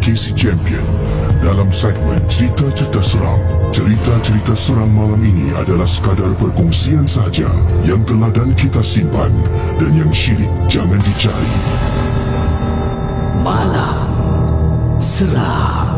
KC Champion. Dalam segmen cerita-cerita seram, cerita-cerita seram malam ini adalah sekadar perkongsian sahaja yang telah dan kita simpan, dan yang syilid jangan dicari. Malam Seram.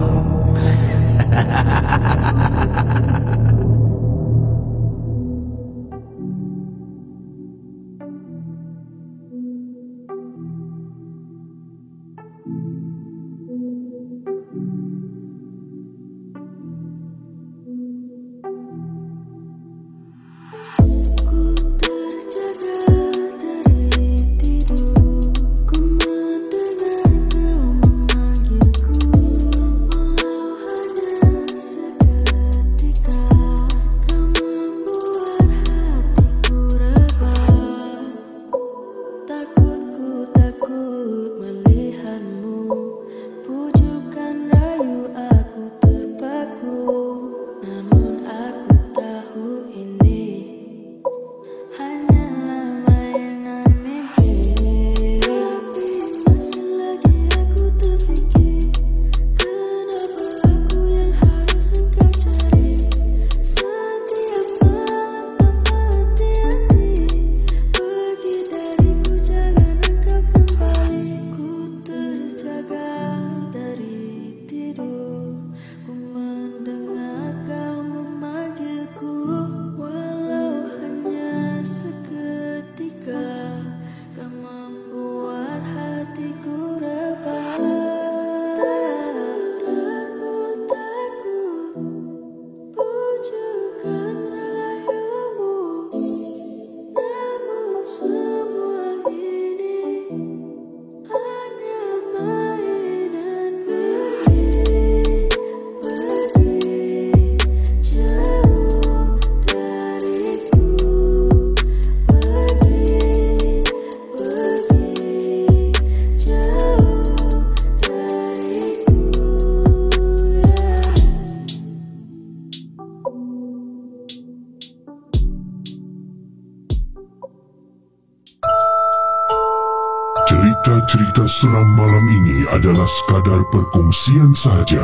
Cerita-cerita seram malam ini adalah sekadar perkongsian sahaja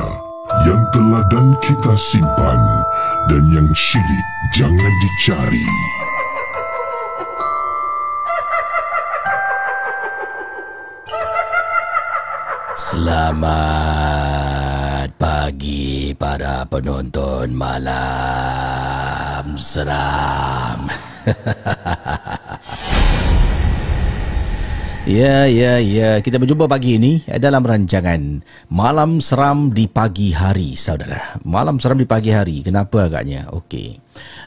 yang telah dan kita simpan, dan yang syilid jangan dicari. Selamat pagi para penonton Malam Seram. Ya, kita berjumpa pagi ini dalam rancangan Malam Seram di Pagi Hari, saudara. Malam Seram di Pagi Hari, kenapa agaknya? Okey.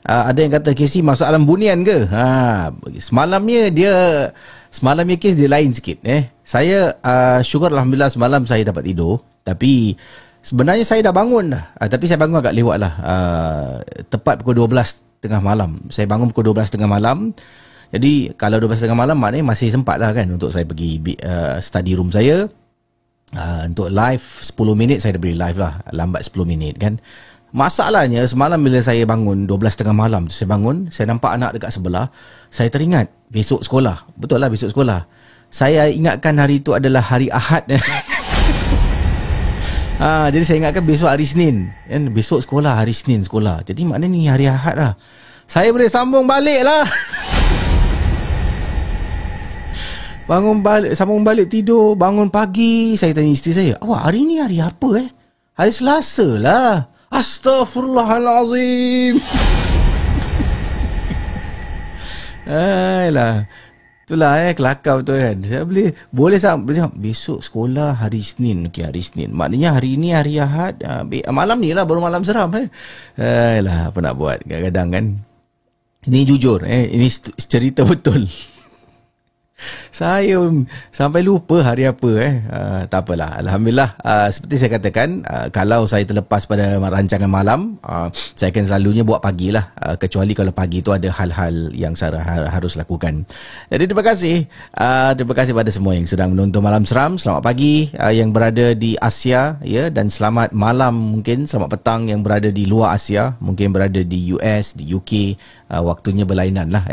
Ada yang kata, Casey masuk alam bunian ke? Semalamnya kes dia lain sikit. Saya syukur Alhamdulillah semalam saya dapat tidur. Tapi sebenarnya saya dah bangun dah. Tapi saya bangun agak lewat lah. Tepat pukul 12 tengah malam. Saya bangun pukul 12 tengah malam. Jadi kalau 12 tengah malam maknanya masih sempat lah kan untuk saya pergi study room saya. Untuk live 10 minit saya dah beri live lah. Lambat 10 minit kan. Masalahnya semalam bila saya bangun 12 tengah malam, saya bangun, saya nampak anak dekat sebelah. Saya teringat besok sekolah. Betul lah, besok sekolah. Saya ingatkan hari itu adalah hari Ahad. Jadi saya ingatkan besok hari Senin kan? Besok sekolah, hari Senin sekolah. Jadi maknanya ni hari Ahad lah. Saya boleh sambung balik lah. Sambung balik tidur. Bangun pagi, saya tanya isteri saya, awak hari ni hari apa Hari Selasa lah. Astaghfirullahalazim. Ayolah. Itulah kelakar betul kan. Saya boleh besok sekolah hari Isnin. Okey, hari Isnin. Maknanya hari ini hari Ahad. Malam ni lah baru malam seram Ayolah, apa nak buat kadang-kadang kan. Ini jujur ini cerita betul. Saya sampai lupa hari apa tak apalah, Alhamdulillah. Seperti saya katakan, kalau saya terlepas pada rancangan malam, saya akan selalunya buat pagi lah, kecuali kalau pagi itu ada hal-hal yang saya harus lakukan. Jadi terima kasih pada semua yang sedang menonton Malam Seram. Selamat pagi yang berada di Asia ya, dan selamat malam mungkin selamat petang yang berada di luar Asia, mungkin berada di US, di UK. Waktunya berlainan lah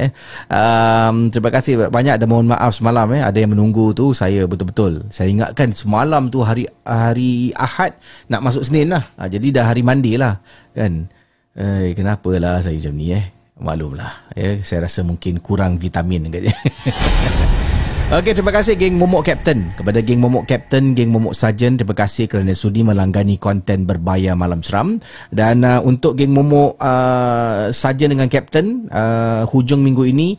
Terima kasih banyak dan mohon maaf maaf semalam ada yang menunggu tu saya betul-betul. Saya ingatkan semalam tu hari Ahad nak masuk Senin lah. Jadi dah hari Monday lah kan. Kenapalah saya macam ni Maklumlah saya rasa mungkin kurang vitamin katanya. Okey, terima kasih geng Momok Captain. Kepada geng Momok Captain, geng Momok Sarjan, terima kasih kerana sudi melanggani konten berbayar Malam Seram. Dan untuk geng Momok Sarjan dengan Captain, hujung minggu ini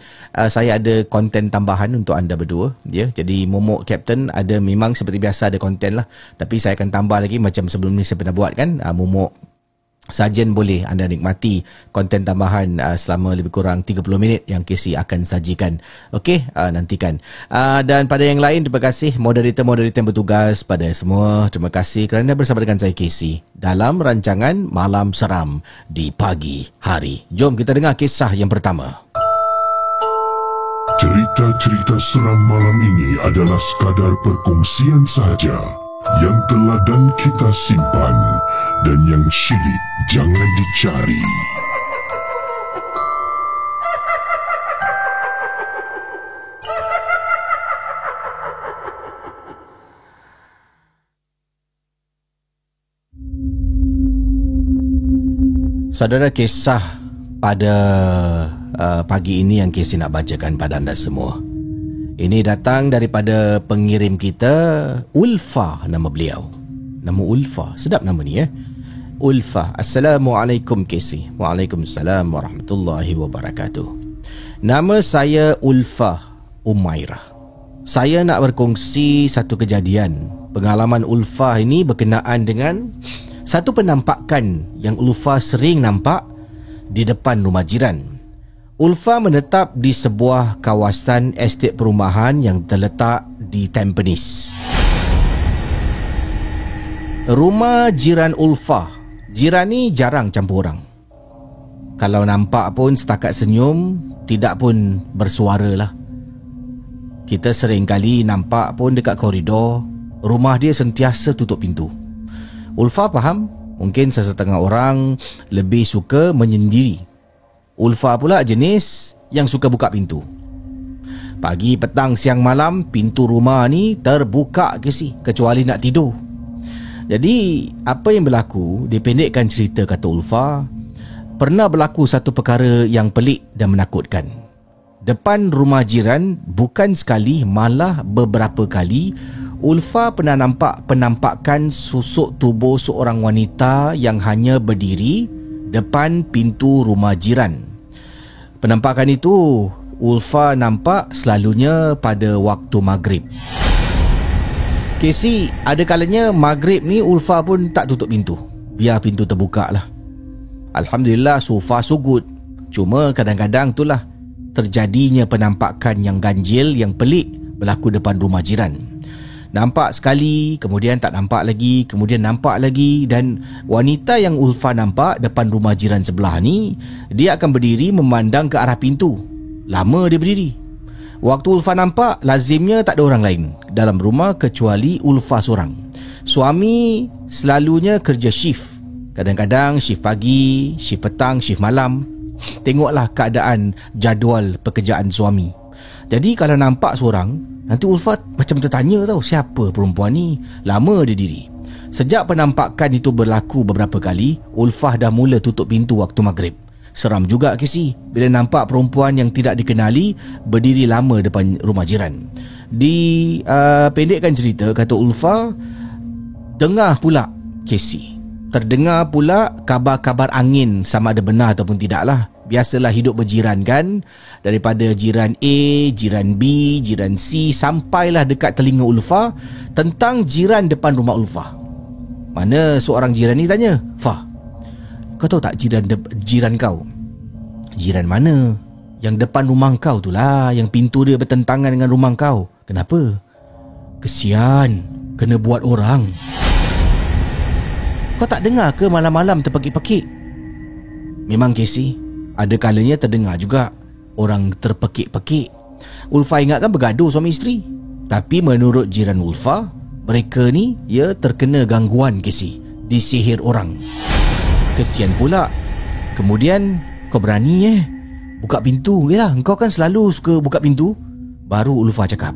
saya ada konten tambahan untuk anda berdua. Jadi Momok Captain ada memang seperti biasa ada konten lah. Tapi saya akan tambah lagi macam sebelum ni saya pernah buat kan. Momok Sarjan boleh anda nikmati konten tambahan selama lebih kurang 30 minit yang Casey akan sajikan. Okey, nantikan. Dan pada yang lain, terima kasih moderator-moderator yang bertugas, pada semua. Terima kasih kerana bersama dengan saya Casey dalam rancangan Malam Seram di pagi hari. Jom kita dengar kisah yang pertama. Cerita-cerita seram malam ini adalah sekadar perkongsian sahaja yang teladan kita simpan dan yang syilid jangan dicari. Saudara, kisah pada pagi ini yang Casey nak bacakan pada anda semua. Ini datang daripada pengirim kita, Ulfa nama beliau. Nama Ulfa, sedap nama ni Ulfa. Assalamualaikum Casey. Waalaikumsalam warahmatullahi wabarakatuh. Nama saya Ulfa Umairah. Saya nak berkongsi satu kejadian. Pengalaman Ulfa ini berkenaan dengan satu penampakan yang Ulfa sering nampak di depan rumah jiran. Ulfa menetap di sebuah kawasan estet perumahan yang terletak di Tampines. Rumah jiran Ulfa, jiran ni jarang campur orang. Kalau nampak pun setakat senyum, tidak pun bersuara lah. Kita sering kali nampak pun dekat koridor, rumah dia sentiasa tutup pintu. Ulfa faham, mungkin sesetengah orang lebih suka menyendiri. Ulfa pula jenis yang suka buka pintu. Pagi, petang, siang, malam, pintu rumah ni terbuka kecuali nak tidur. Jadi, apa yang berlaku, dipendekkan cerita kata Ulfa, pernah berlaku satu perkara yang pelik dan menakutkan. Depan rumah jiran, bukan sekali, malah beberapa kali, Ulfa pernah nampak penampakan susuk tubuh seorang wanita yang hanya berdiri depan pintu rumah jiran. Penampakan itu Ulfa nampak selalunya pada waktu maghrib. Casey, ada kalanya maghrib ni Ulfa pun tak tutup pintu, biar pintu terbuka lah. Alhamdulillah, so far so good. Cuma kadang-kadang itulah terjadinya penampakan yang ganjil, yang pelik berlaku depan rumah jiran. Nampak sekali, kemudian tak nampak lagi, kemudian nampak lagi. Dan wanita yang Ulfa nampak depan rumah jiran sebelah ni, dia akan berdiri memandang ke arah pintu. Lama dia berdiri. Waktu Ulfa nampak, lazimnya tak ada orang lain dalam rumah kecuali Ulfa seorang. Suami selalunya kerja shift. Kadang-kadang shift pagi, shift petang, shift malam. Tengoklah keadaan jadual pekerjaan suami. Jadi kalau nampak seorang, nanti Ulfa macam tertanya siapa perempuan ni? Lama dia diri. Sejak penampakan itu berlaku beberapa kali, Ulfa dah mula tutup pintu waktu maghrib. Seram juga Casey bila nampak perempuan yang tidak dikenali berdiri lama depan rumah jiran. Pendekkan cerita, kata Ulfa, dengar pula Casey, terdengar pula kabar-kabar angin, sama ada benar ataupun tidak lah. Biasalah hidup berjiran kan. Daripada jiran A, jiran B, jiran C, sampailah dekat telinga Ulfa tentang jiran depan rumah Ulfa. Mana seorang jiran ni tanya, Fah, kau tahu tak jiran kau? Jiran mana? Yang depan rumah kau tu lah, yang pintu dia bertentangan dengan rumah kau. Kenapa? Kesian, kena buat orang. Kau tak dengar ke malam-malam terpekik-pekik? Memang Casey, ada kalanya terdengar juga orang terpekik-pekik. Ulfa ingatkan bergaduh suami isteri. Tapi menurut jiran Ulfa, mereka ni terkena gangguan Casey, disihir orang. Kesian pula. Kemudian kau berani buka pintu. Yalah, engkau kan selalu suka buka pintu. Baru Ulfa cakap,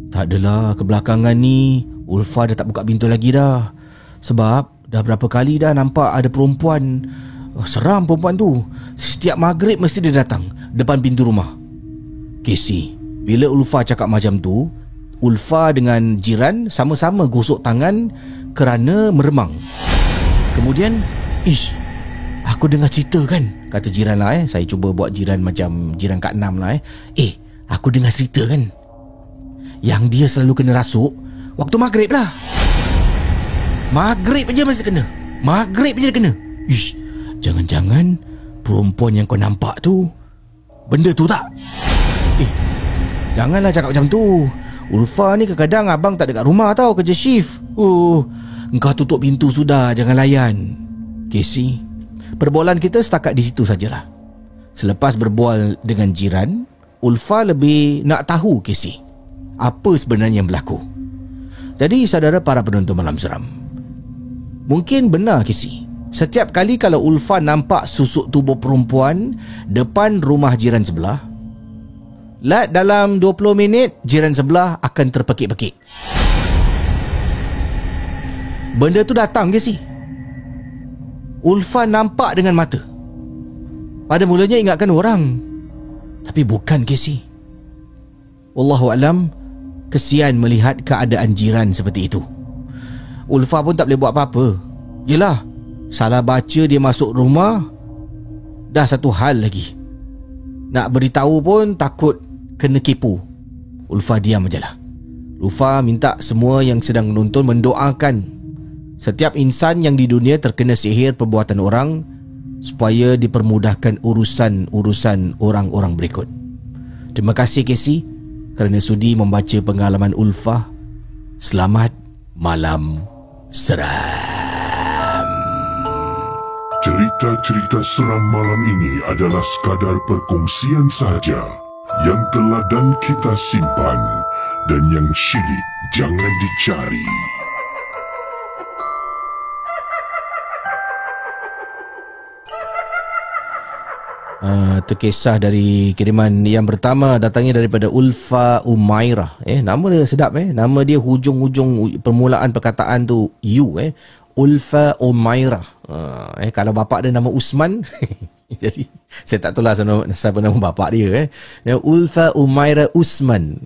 tak adalah, kebelakangan ni Ulfa dah tak buka pintu lagi dah. Sebab dah berapa kali dah nampak ada perempuan. Seram perempuan tu. Setiap maghrib mesti dia datang depan pintu rumah. Casey, bila Ulfa cakap macam tu, Ulfa dengan jiran sama-sama gosok tangan kerana meremang. Kemudian, aku dengar cerita kan, kata jiran lah. Saya cuba buat jiran macam jiran Kak Nam lah. Aku dengar cerita kan, yang dia selalu kena rasuk waktu maghrib lah. Maghrib aja mesti kena. Maghrib aja dia kena. Jangan-jangan perempuan yang kau nampak tu benda tu tak? Janganlah cakap macam tu. Ulfa ni kadang-kadang abang tak dekat rumah tau, kerja shift. Engkau tutup pintu sudah, jangan layan. Casey, perbualan kita setakat di situ sajalah. Selepas berbual dengan jiran, Ulfa lebih nak tahu, Casey, apa sebenarnya yang berlaku. Jadi saudara para penonton Malam Seram, mungkin benar, Casey, setiap kali kalau Ulfa nampak susuk tubuh perempuan depan rumah jiran sebelah, dalam 20 minit jiran sebelah akan terpekik-pekik. Benda tu datang, Casey. Ulfa nampak dengan mata. Pada mulanya ingatkan orang, tapi bukan, Casey. Wallahualam, kesian melihat keadaan jiran seperti itu. Ulfa pun tak boleh buat apa-apa. Yelah, salah baca dia masuk rumah dah satu hal lagi. Nak beritahu pun takut kena kipu. Ulfa diam je lah. Ulfa minta semua yang sedang menonton mendoakan setiap insan yang di dunia terkena sihir perbuatan orang, supaya dipermudahkan urusan-urusan orang-orang berikut. Terima kasih, Casey, kerana sudi membaca pengalaman Ulfa. Selamat Malam Seram. Cerita-cerita seram malam ini adalah sekadar perkongsian saja yang telah dan kita simpan, dan yang syilid jangan dicari. Itu kisah dari kiriman yang pertama, datangnya daripada Ulfa Umairah. Nama dia sedap. Nama dia hujung-hujung permulaan perkataan tu U. Ulfa Umairah. Kalau bapak dia nama Usman jadi saya tak tahu lah siapa nama bapak dia. Ulfa Umairah Usman.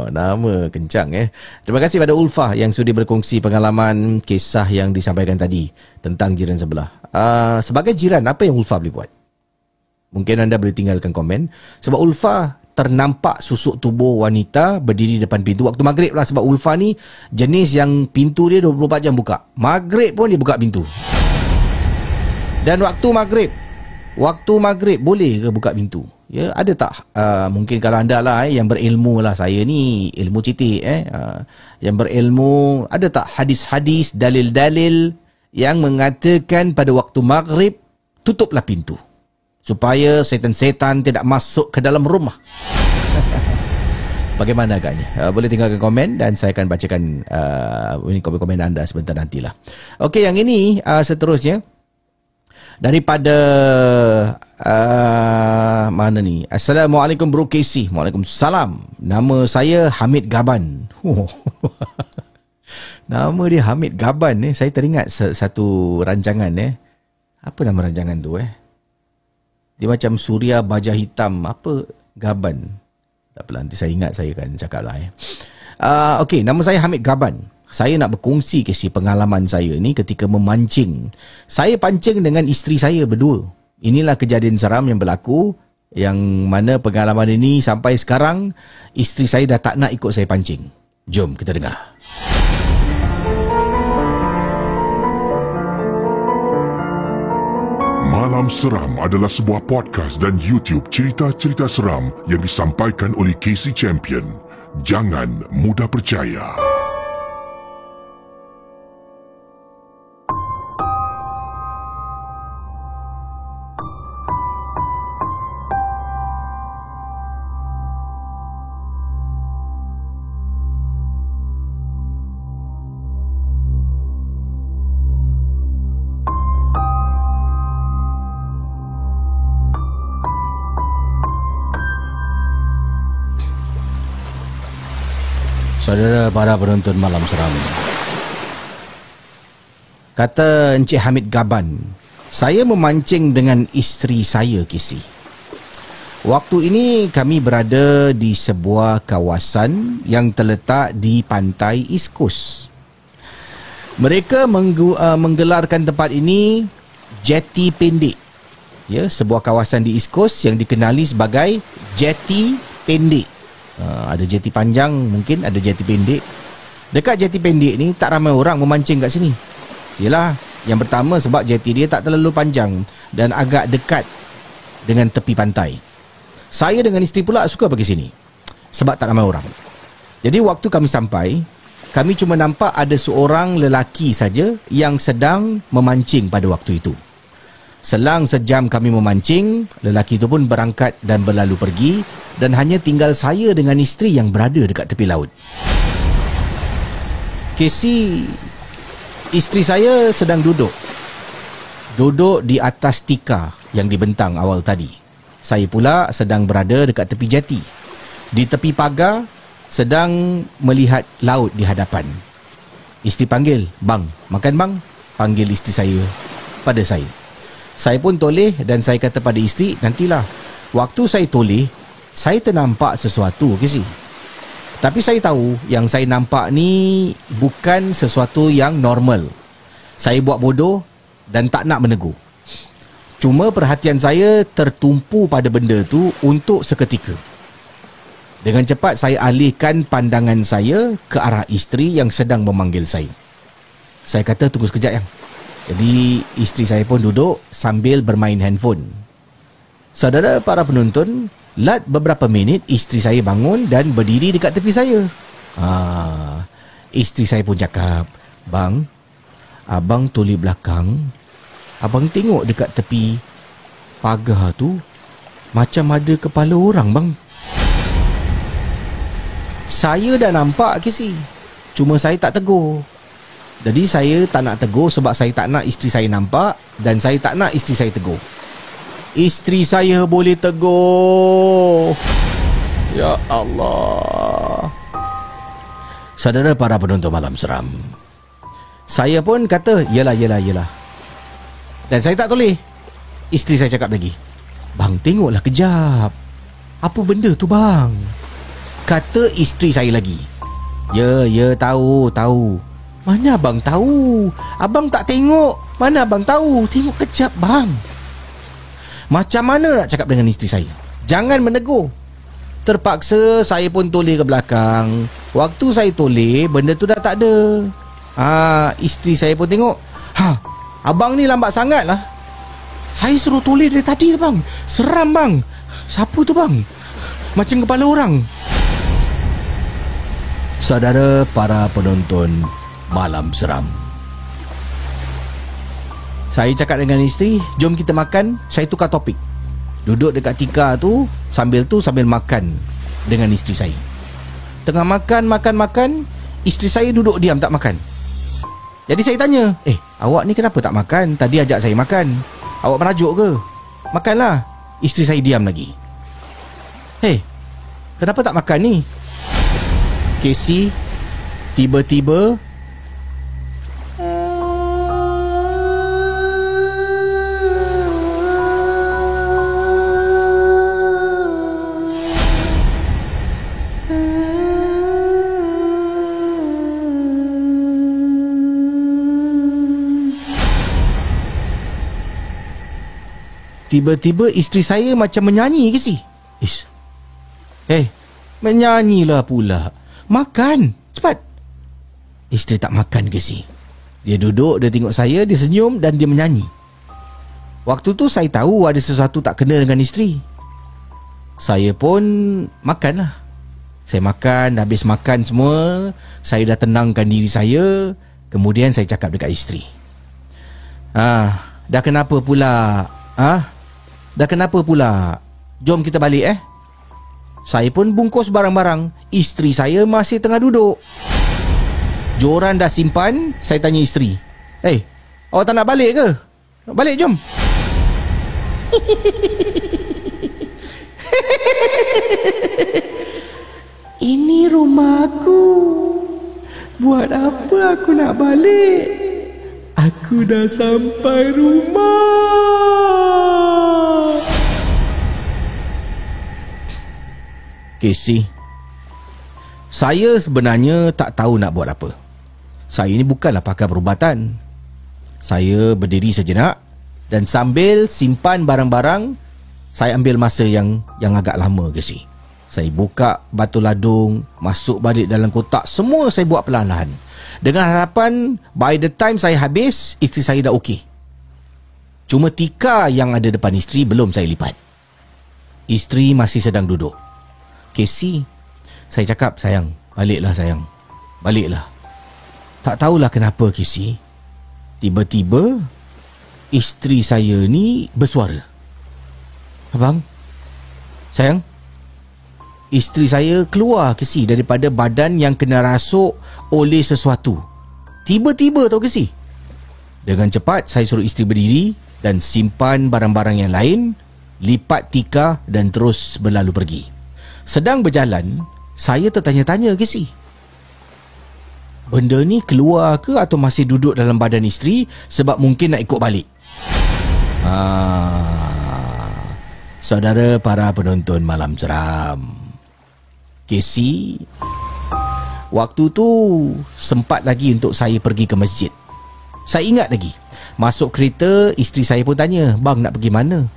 Nama kencang. Terima kasih pada Ulfa yang sudi berkongsi pengalaman kisah yang disampaikan tadi tentang jiran sebelah. Sebagai jiran, apa yang Ulfa boleh buat? Mungkin anda boleh tinggalkan komen. Sebab Ulfa ternampak susuk tubuh wanita berdiri depan pintu waktu maghrib lah. Sebab Ulfa ni jenis yang pintu dia 24 jam buka. Maghrib pun dia buka pintu. Dan waktu maghrib boleh ke buka pintu? Ya, ada tak? Mungkin kalau anda lah yang berilmu lah. Saya ni ilmu titik. Yang berilmu, ada tak hadis-hadis, dalil-dalil yang mengatakan pada waktu maghrib tutuplah pintu, supaya setan-setan tidak masuk ke dalam rumah? Bagaimana agaknya? Boleh tinggalkan komen dan saya akan bacakan komen-komen anda sebentar nantilah. Okey, yang ini seterusnya daripada mana ni? Assalamualaikum Bro Casey. Waalaikumsalam. Nama saya Hamid Gaban. Nama dia Hamid Gaban. Saya teringat satu rancangan. Apa nama rancangan tu? Dia macam Suria Baja Hitam. Apa? Gaban. Tak apalah, nanti saya ingat saya akan cakap lah. Okey, nama saya Hamid Gaban. Saya nak berkongsi kisah pengalaman saya ni ketika memancing. Saya pancing dengan isteri saya berdua. Inilah kejadian seram yang berlaku, yang mana pengalaman ini sampai sekarang isteri saya dah tak nak ikut saya pancing. Jom kita dengar. Malam Seram adalah sebuah podcast dan YouTube cerita-cerita seram yang disampaikan oleh Casey Champion. Jangan mudah percaya. Saudara para penonton Malam Seram, kata Encik Hamid Gaban, saya memancing dengan isteri saya, Casey. Waktu ini kami berada di sebuah kawasan yang terletak di pantai East Coast. Mereka menggelarkan tempat ini Jetty Pendek. Ya, sebuah kawasan di East Coast yang dikenali sebagai Jetty Pendek. Ada jetty panjang, mungkin ada jetty pendek. Dekat jetty pendek ni tak ramai orang memancing kat sini. Yalah, yang pertama sebab jetty dia tak terlalu panjang dan agak dekat dengan tepi pantai. Saya dengan isteri pula suka pergi sini sebab tak ramai orang. Jadi waktu kami sampai, kami cuma nampak ada seorang lelaki saja yang sedang memancing pada waktu itu. Selang sejam kami memancing, lelaki itu pun berangkat dan berlalu pergi, dan hanya tinggal saya dengan isteri yang berada dekat tepi laut. Casey, isteri saya sedang duduk di atas tikar yang dibentang awal tadi. Saya pula sedang berada dekat tepi jeti. Di tepi pagar, sedang melihat laut di hadapan. Isteri panggil, "Bang, makan bang?" Panggil isteri saya pada saya. Saya pun toleh dan saya kata pada isteri, "Nantilah." Waktu saya toleh, saya ternampak sesuatu, Casey. Tapi saya tahu yang saya nampak ni bukan sesuatu yang normal. Saya buat bodoh dan tak nak menegur. Cuma perhatian saya tertumpu pada benda tu untuk seketika. Dengan cepat saya alihkan pandangan saya ke arah isteri yang sedang memanggil saya. Saya kata, "Tunggu sekejap yang." Jadi isteri saya pun duduk sambil bermain handphone. Saudara para penonton, lat beberapa minit isteri saya bangun dan berdiri dekat tepi saya. Isteri saya pun cakap, "Bang, abang toleh belakang. Abang tengok dekat tepi pagar tu macam ada kepala orang, bang." Saya dah nampak, Casey. Cuma saya tak tegur. Jadi saya tak nak tegur sebab saya tak nak isteri saya nampak dan saya tak nak isteri saya tegur. Isteri saya boleh tegur. Ya Allah. Saudara para penonton Malam Seram, saya pun kata, Yelah. Dan saya tak toleh. Isteri saya cakap lagi, "Bang, tengoklah kejap. Apa benda tu, bang?" Kata isteri saya lagi, Ya, tahu. "Mana abang tahu? Abang tak tengok. Mana abang tahu? Tengok kejap, bang." Macam mana nak cakap dengan isteri saya? Jangan menegur. Terpaksa saya pun toleh ke belakang. Waktu saya toleh, benda tu dah tak ada. Isteri saya pun tengok. Abang ni lambat sangat lah. Saya suruh toleh dari tadi, bang. Seram, bang. Siapa tu, bang? Macam kepala orang. Saudara para penonton Malam Seram, saya cakap dengan isteri, "Jom kita makan." Saya tukar topik. Duduk dekat tikar tu sambil makan dengan isteri saya. Tengah makan, isteri saya duduk diam tak makan. Jadi saya tanya, "Awak ni kenapa tak makan? Tadi ajak saya makan. Awak merajuk ke? Makanlah." Isteri saya diam lagi. Kenapa tak makan ni?" Casey, tiba-tiba isteri saya macam menyanyi, Casey. Menyanyilah pula. Makan, cepat. Isteri tak makan, Casey. Dia duduk, dia tengok saya, dia senyum dan dia menyanyi. Waktu tu saya tahu ada sesuatu tak kena dengan isteri. Saya pun makan lah. Saya makan, habis makan semua, saya dah tenangkan diri saya. Kemudian saya cakap dekat isteri, dah kenapa pula? Dah kenapa pula? Jom kita balik Saya pun bungkus barang-barang. Isteri saya masih tengah duduk. Joran dah simpan. Saya tanya isteri, awak tak nak balik ke? Balik, jom. Ini rumah aku. Buat apa aku nak balik? Aku dah sampai rumah. Casey, saya sebenarnya tak tahu nak buat apa. Saya ni bukanlah pakar perubatan. Saya berdiri sejenak dan sambil simpan barang-barang, saya ambil masa yang agak lama, Casey. Saya buka batu ladung, masuk balik dalam kotak, semua saya buat perlahan-lahan. Dengan harapan by the time saya habis, isteri saya dah okey. Cuma tikar yang ada depan isteri belum saya lipat. Isteri masih sedang duduk. Casey, saya cakap, sayang, baliklah sayang. Baliklah. Tak tahulah kenapa, Casey. Tiba-tiba, isteri saya ni bersuara. Abang, sayang, isteri saya keluar, Casey, daripada badan yang kena rasuk oleh sesuatu. Tiba-tiba tau, Casey. Dengan cepat, saya suruh isteri berdiri dan simpan barang-barang yang lain, lipat tikar dan terus berlalu pergi. Sedang berjalan, saya tertanya-tanya, Casey, benda ni keluar ke atau masih duduk dalam badan isteri sebab mungkin nak ikut balik? Saudara para penonton Malam Seram, Casey, waktu tu sempat lagi untuk saya pergi ke masjid. Saya ingat lagi, masuk kereta, isteri saya pun tanya, bang nak pergi mana?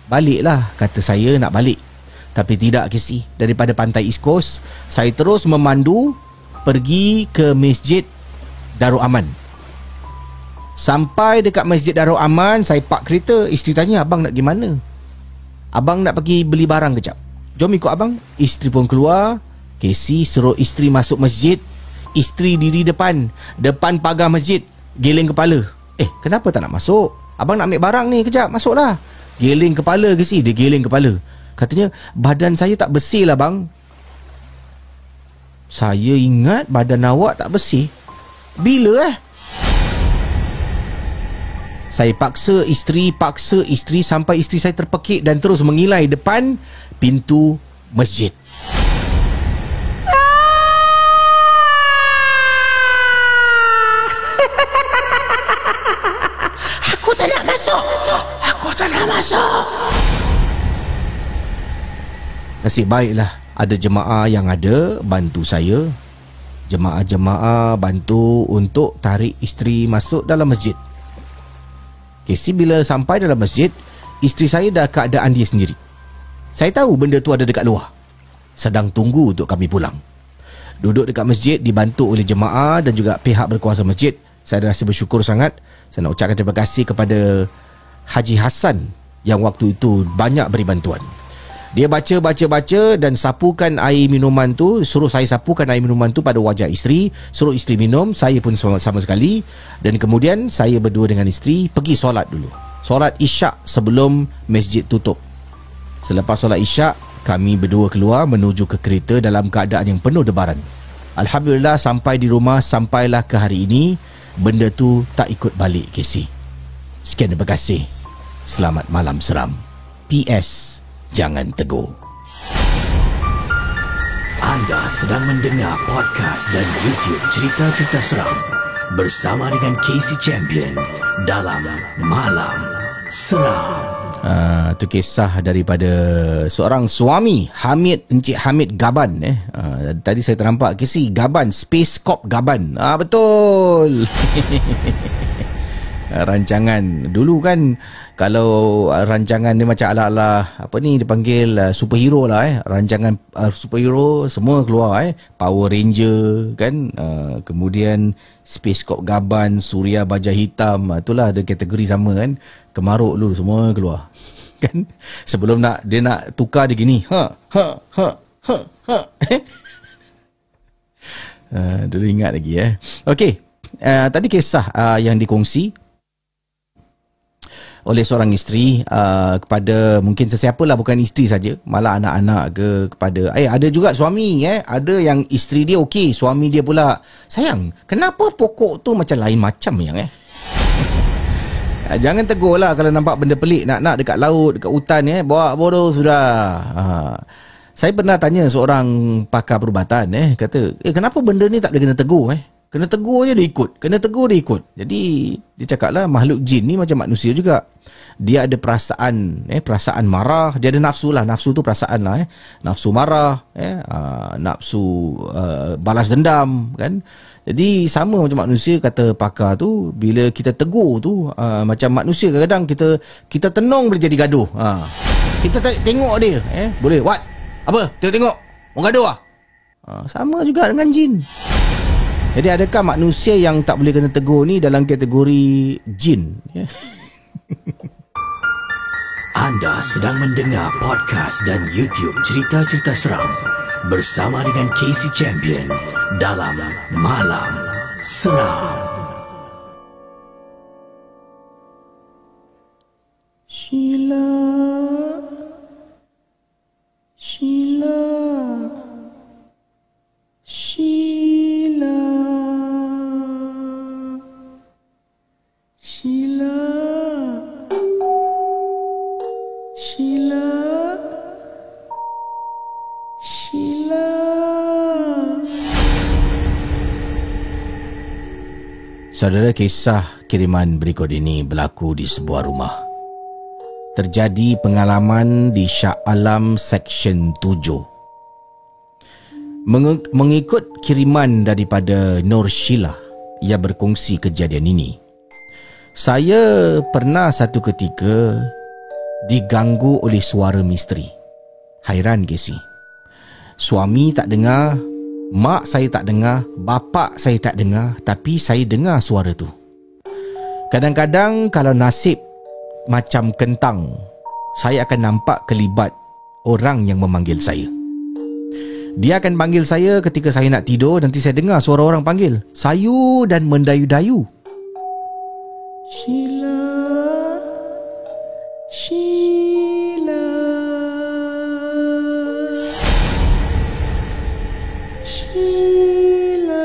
Baliklah, kata saya, nak balik. Tapi tidak, Casey. Daripada pantai East Coast, saya terus memandu pergi ke Masjid Darul Aman. Sampai dekat Masjid Darul Aman, saya park kereta. Isteri tanya, abang nak pergi mana? Abang nak pergi beli barang kejap. Jom ikut abang. Isteri pun keluar. Casey suruh isteri masuk masjid. Isteri diri depan pagar masjid, geleng kepala. Kenapa tak nak masuk? Abang nak ambil barang ni, kejap, masuklah. Geleng kepala, Casey. Dia geleng kepala. Katanya, badan saya tak bersih lah bang. Saya ingat badan awak tak bersih. Bila Saya paksa isteri sampai isteri saya terpekik dan terus mengilai depan pintu masjid. Aku tak nak masuk. Nasib baiklah ada jemaah yang ada bantu saya. Jemaah bantu untuk tarik isteri masuk dalam masjid. Casey, bila sampai dalam masjid, isteri saya dah keadaan dia sendiri. Saya tahu benda tu ada dekat luar, sedang tunggu untuk kami pulang. Duduk dekat masjid, dibantu oleh jemaah dan juga pihak berkuasa masjid. Saya rasa bersyukur sangat. Saya nak ucapkan terima kasih kepada Haji Hassan yang waktu itu banyak beri bantuan. Dia baca dan sapukan air minuman tu, suruh saya sapukan air minuman tu pada wajah isteri, suruh isteri minum, saya pun sama sekali. Dan kemudian saya berdua dengan isteri pergi solat dulu. Solat Isyak sebelum masjid tutup. Selepas solat Isyak, kami berdua keluar menuju ke kereta dalam keadaan yang penuh debaran. Alhamdulillah sampai di rumah, sampailah ke hari ini, benda tu tak ikut balik, Casey. Sekian, terima kasih. Selamat malam seram. PS, jangan tegur. Anda sedang mendengar podcast dan YouTube cerita-cerita seram bersama dengan Casey Champion dalam Malam Seram. Itu kisah daripada seorang suami, Encik Hamid Gaban. Tadi saya ternampak Casey Gaban, Space Corp Gaban. Betul. Rancangan dulu kan, kalau rancangan dia macam ala-ala apa ni dipanggil superhero lah. Rancangan superhero semua keluar Power Ranger kan, kemudian Space Corp Gaban, Suria Baja Hitam, itulah ada kategori sama kan. Kemaruk dulu semua keluar kan. Sebelum dia nak tukar dia gini, dulu ingat lagi Okey, tadi kisah yang dikongsi oleh seorang isteri kepada mungkin sesiapa lah, bukan isteri saja, malah anak-anak ke, kepada ada juga suami ada yang isteri dia okey, suami dia pula, sayang, kenapa pokok tu macam lain macam yang jangan tegur lah kalau nampak benda pelik, nak dekat laut, dekat hutan bawa bodoh sudah. Saya pernah tanya seorang pakar perubatan, kata, kenapa benda ni tak boleh kena tegur, Kena tegur je dia ikut. Kena tegur dia ikut. Jadi dia cakap lah, makhluk jin ni macam manusia juga. Dia ada perasaan, perasaan marah. Dia ada nafsu lah. Nafsu tu perasaan lah. Nafsu marah, nafsu balas dendam, kan. Jadi sama macam manusia, kata pakar tu. Bila kita tegur tu, macam manusia kadang-kadang kita tenung boleh jadi gaduh. Kita tengok dia, boleh, what? Apa? Tengok. Orang gaduh lah. Sama juga dengan jin. Jadi adakah manusia yang tak boleh kena tegur ni dalam kategori jin? Anda sedang mendengar podcast dan YouTube cerita-cerita seram bersama dengan Casey Champion dalam Malam Seram. Sheila. Saudara, kisah kiriman berikut ini berlaku di sebuah rumah. Terjadi pengalaman di Shah Alam Seksyen 7. Mengikut kiriman daripada Nur Sheila, ia berkongsi kejadian ini. Saya pernah satu ketika diganggu oleh suara misteri. Hairan Casey. Suami tak dengar, mak saya tak dengar, bapa saya tak dengar, tapi saya dengar suara tu. Kadang-kadang kalau nasib macam kentang, saya akan nampak kelibat orang yang memanggil saya. Dia akan panggil saya ketika saya nak tidur. Nanti saya dengar suara orang panggil, sayu dan mendayu-dayu. Sheila, Sheila, Sheila.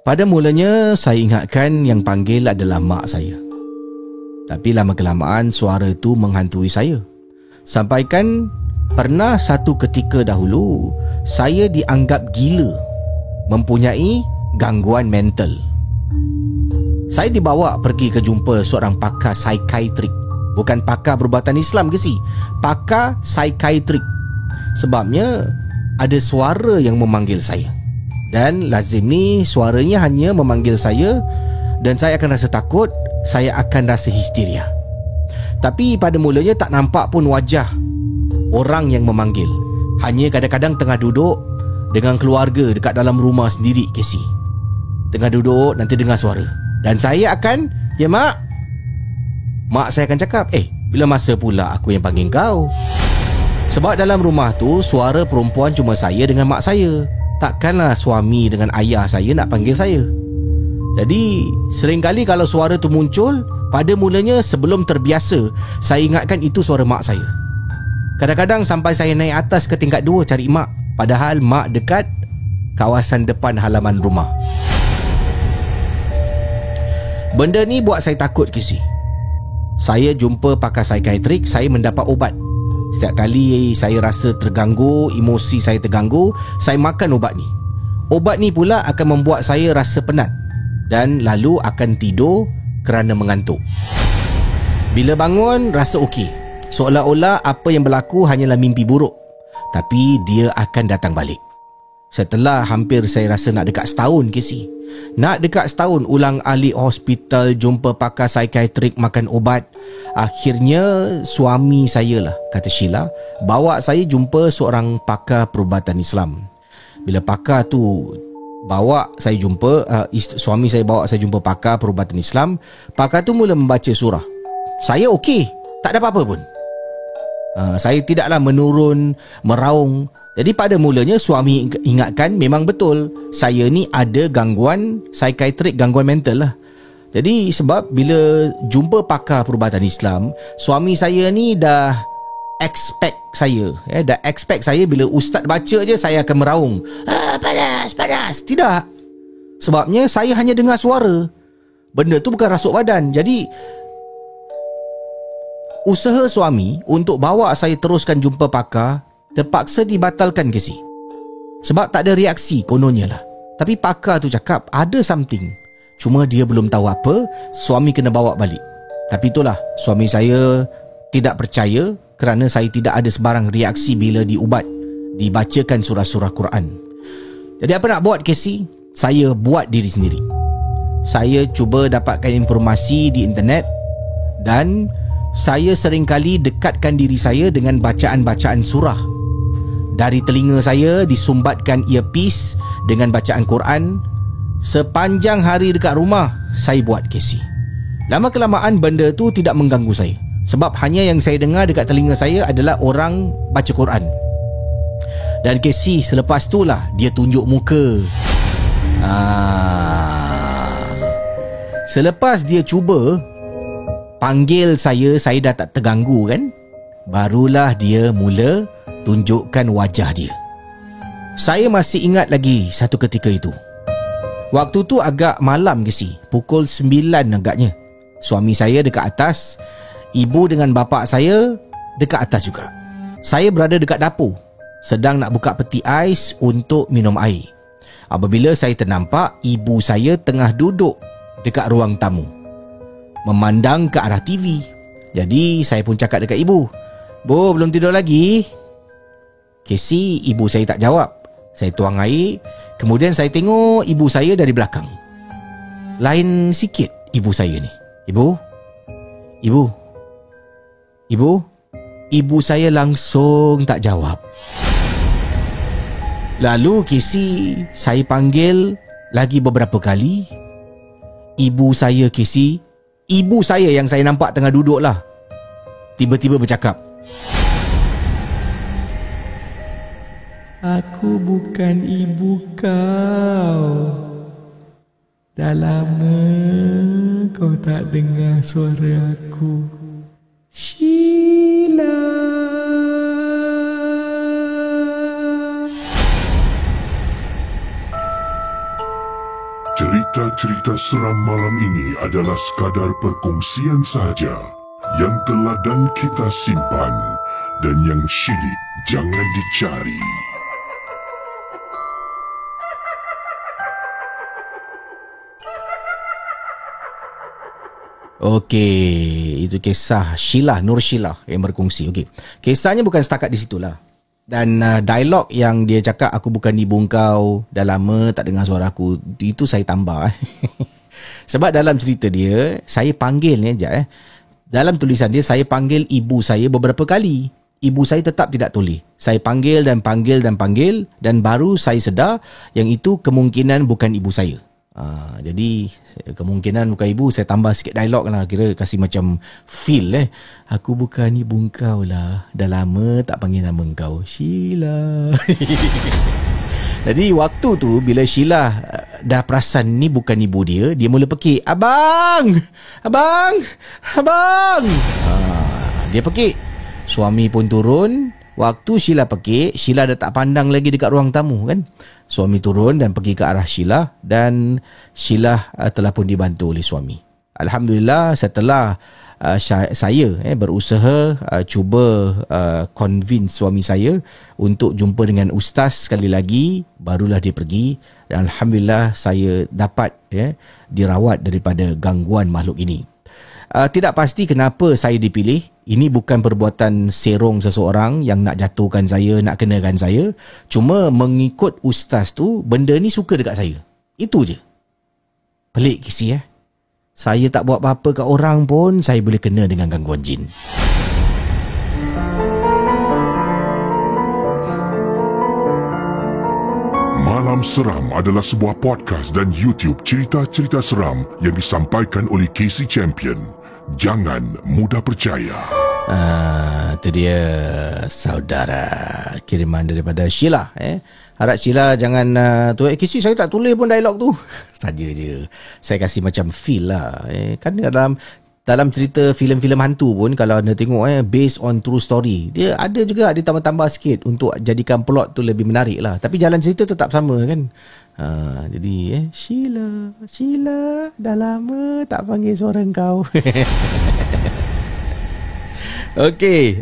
Pada mulanya saya ingatkan yang panggil adalah mak saya. Tapi lama kelamaan suara itu menghantui saya. Sampaikan pernah satu ketika dahulu saya dianggap gila, mempunyai gangguan mental. Saya dibawa pergi ke jumpa seorang pakar psikiatrik. Bukan pakar perubatan Islam ke si? Pakar psikiatrik. Sebabnya ada suara yang memanggil saya. Dan lazim ni suaranya hanya memanggil saya, dan saya akan rasa takut, saya akan rasa histeria. Tapi pada mulanya tak nampak pun wajah orang yang memanggil. Hanya kadang-kadang tengah duduk dengan keluarga dekat dalam rumah sendiri, Casey. Tengah duduk, nanti dengar suara. Dan saya akan, ya mak. Mak saya akan cakap, bila masa pula aku yang panggil kau? Sebab dalam rumah tu suara perempuan cuma saya dengan mak saya. Takkanlah suami dengan ayah saya nak panggil saya. Jadi seringkali kalau suara tu muncul, pada mulanya sebelum terbiasa, saya ingatkan itu suara mak saya. Kadang-kadang sampai saya naik atas ke tingkat 2 cari mak, padahal mak dekat kawasan depan halaman rumah. Benda ni buat saya takut, Casey. Saya jumpa pakar psikiatrik, saya mendapat ubat. Setiap kali saya rasa terganggu, emosi saya terganggu, saya makan ubat ni. Ubat ni pula akan membuat saya rasa penat dan lalu akan tidur kerana mengantuk. Bila bangun rasa okey, seolah-olah apa yang berlaku hanyalah mimpi buruk. Tapi dia akan datang balik. Setelah hampir saya rasa nak dekat setahun, Casey. Nak dekat setahun ulang-alik hospital, jumpa pakar psikiatrik, makan ubat. Akhirnya suami saya lah, kata Sheila, bawa saya jumpa seorang pakar perubatan Islam. Bila pakar tu bawa saya jumpa, suami saya bawa saya jumpa pakar perubatan Islam, pakar tu mula membaca surah. Saya okey, tak ada apa-apa pun. Saya tidaklah menurun, meraung. Jadi pada mulanya suami ingatkan memang betul saya ni ada gangguan psikiatrik, gangguan mental lah. Jadi sebab bila jumpa pakar perubatan Islam, suami saya ni dah expect saya, dah expect saya bila ustaz baca je saya akan meraung. Panas. Tidak. Sebabnya saya hanya dengar suara. benda tu bukan rasuk badan. Jadi usaha suami untuk bawa saya teruskan jumpa pakar terpaksa dibatalkan, Casey. Sebab tak ada reaksi kononnya lah. Tapi pakar tu cakap ada something, cuma dia belum tahu apa. Suami kena bawa balik. Tapi itulah, suami saya tidak percaya kerana saya tidak ada sebarang reaksi bila diubat, dibacakan surah-surah Quran. Jadi apa nak buat, Casey? Saya buat diri sendiri. Saya cuba dapatkan informasi di internet dan saya seringkali dekatkan diri saya dengan bacaan-bacaan surah. Dari telinga saya disumbatkan earpiece dengan bacaan Quran. Sepanjang hari dekat rumah saya buat, Casey. Lama-kelamaan benda tu tidak mengganggu saya. Sebab hanya yang saya dengar dekat telinga saya adalah orang baca Quran. Dan Casey, selepas tu lah dia tunjuk muka. Selepas dia cuba panggil saya dah tak terganggu kan, barulah dia mula tunjukkan wajah dia. Saya masih ingat lagi satu ketika itu. Waktu tu agak malam, Casey, pukul 9 agaknya. Suami saya dekat atas, ibu dengan bapa saya dekat atas juga. Saya berada dekat dapur, sedang nak buka peti ais untuk minum air. Apabila saya ternampak ibu saya tengah duduk dekat ruang tamu, memandang ke arah TV. Jadi saya pun cakap dekat ibu, "Bu, belum tidur lagi?" Casey, ibu saya tak jawab. Saya tuang air. Kemudian saya tengok ibu saya dari belakang. Lain sikit ibu saya ni. Ibu. Ibu saya langsung tak jawab. Lalu Casey, saya panggil lagi beberapa kali. Ibu saya, Casey, ibu saya yang saya nampak tengah duduk lah, tiba-tiba bercakap, "Aku bukan ibu kau. Dah lama kau tak dengar suara aku. Sheila." Cerita-cerita seram malam ini adalah sekadar perkongsian sahaja yang teladan kita simpan dan yang syilid jangan dicari. Okey, itu kisah Sheila, Nur Sheila yang berkongsi. Okey, kisahnya bukan setakat di situlah. Dan dialog yang dia cakap, "Aku bukan ibu kau, dah lama tak dengar suara aku," itu saya tambah. Sebab dalam cerita dia, saya panggil ni sekejap. Dalam tulisan dia, saya panggil ibu saya beberapa kali. Ibu saya tetap tidak toleh. Saya panggil dan baru saya sedar yang itu kemungkinan bukan ibu saya. Jadi kemungkinan bukan ibu. Saya tambah sikit dialog lah, kira kasih macam feel. "Aku bukan ibu kau lah, dah lama tak panggil nama kau, Sheila." Jadi waktu tu bila Sheila dah perasan ni bukan ibu dia, dia mula pekik, Abang. Dia pekik. Suami pun turun. Waktu Sheila pekik, Sheila dah tak pandang lagi dekat ruang tamu kan. Suami turun dan pergi ke arah Sheila, dan Sheila telah pun dibantu oleh suami. Alhamdulillah, setelah saya berusaha cuba convince suami saya untuk jumpa dengan ustaz sekali lagi, barulah dia pergi. Dan Alhamdulillah saya dapat dirawat daripada gangguan makhluk ini. Tidak pasti kenapa saya dipilih. Ini bukan perbuatan serong seseorang yang nak jatuhkan saya, nak kenakan saya. Cuma mengikut ustaz tu, benda ni suka dekat saya. Itu je. Pelik kisi Saya tak buat apa-apa kat orang pun, saya boleh kena dengan gangguan jin. Malam Seram adalah sebuah podcast dan YouTube cerita-cerita seram yang disampaikan oleh Casey Champion. Jangan mudah percaya. Itu dia, saudara, kiriman daripada Sheila. Harap Sheila jangan Casey, saya tak tulis pun dialog tu. Saja je. Saya kasih macam feel lah. Kan dalam cerita filem-filem hantu pun, kalau anda tengok based on true story, dia ada juga dia tambah-tambah sikit untuk jadikan plot tu lebih menarik lah. Tapi jalan cerita tetap sama kan. Jadi Sheila, dah lama tak panggil suara kau. Okey,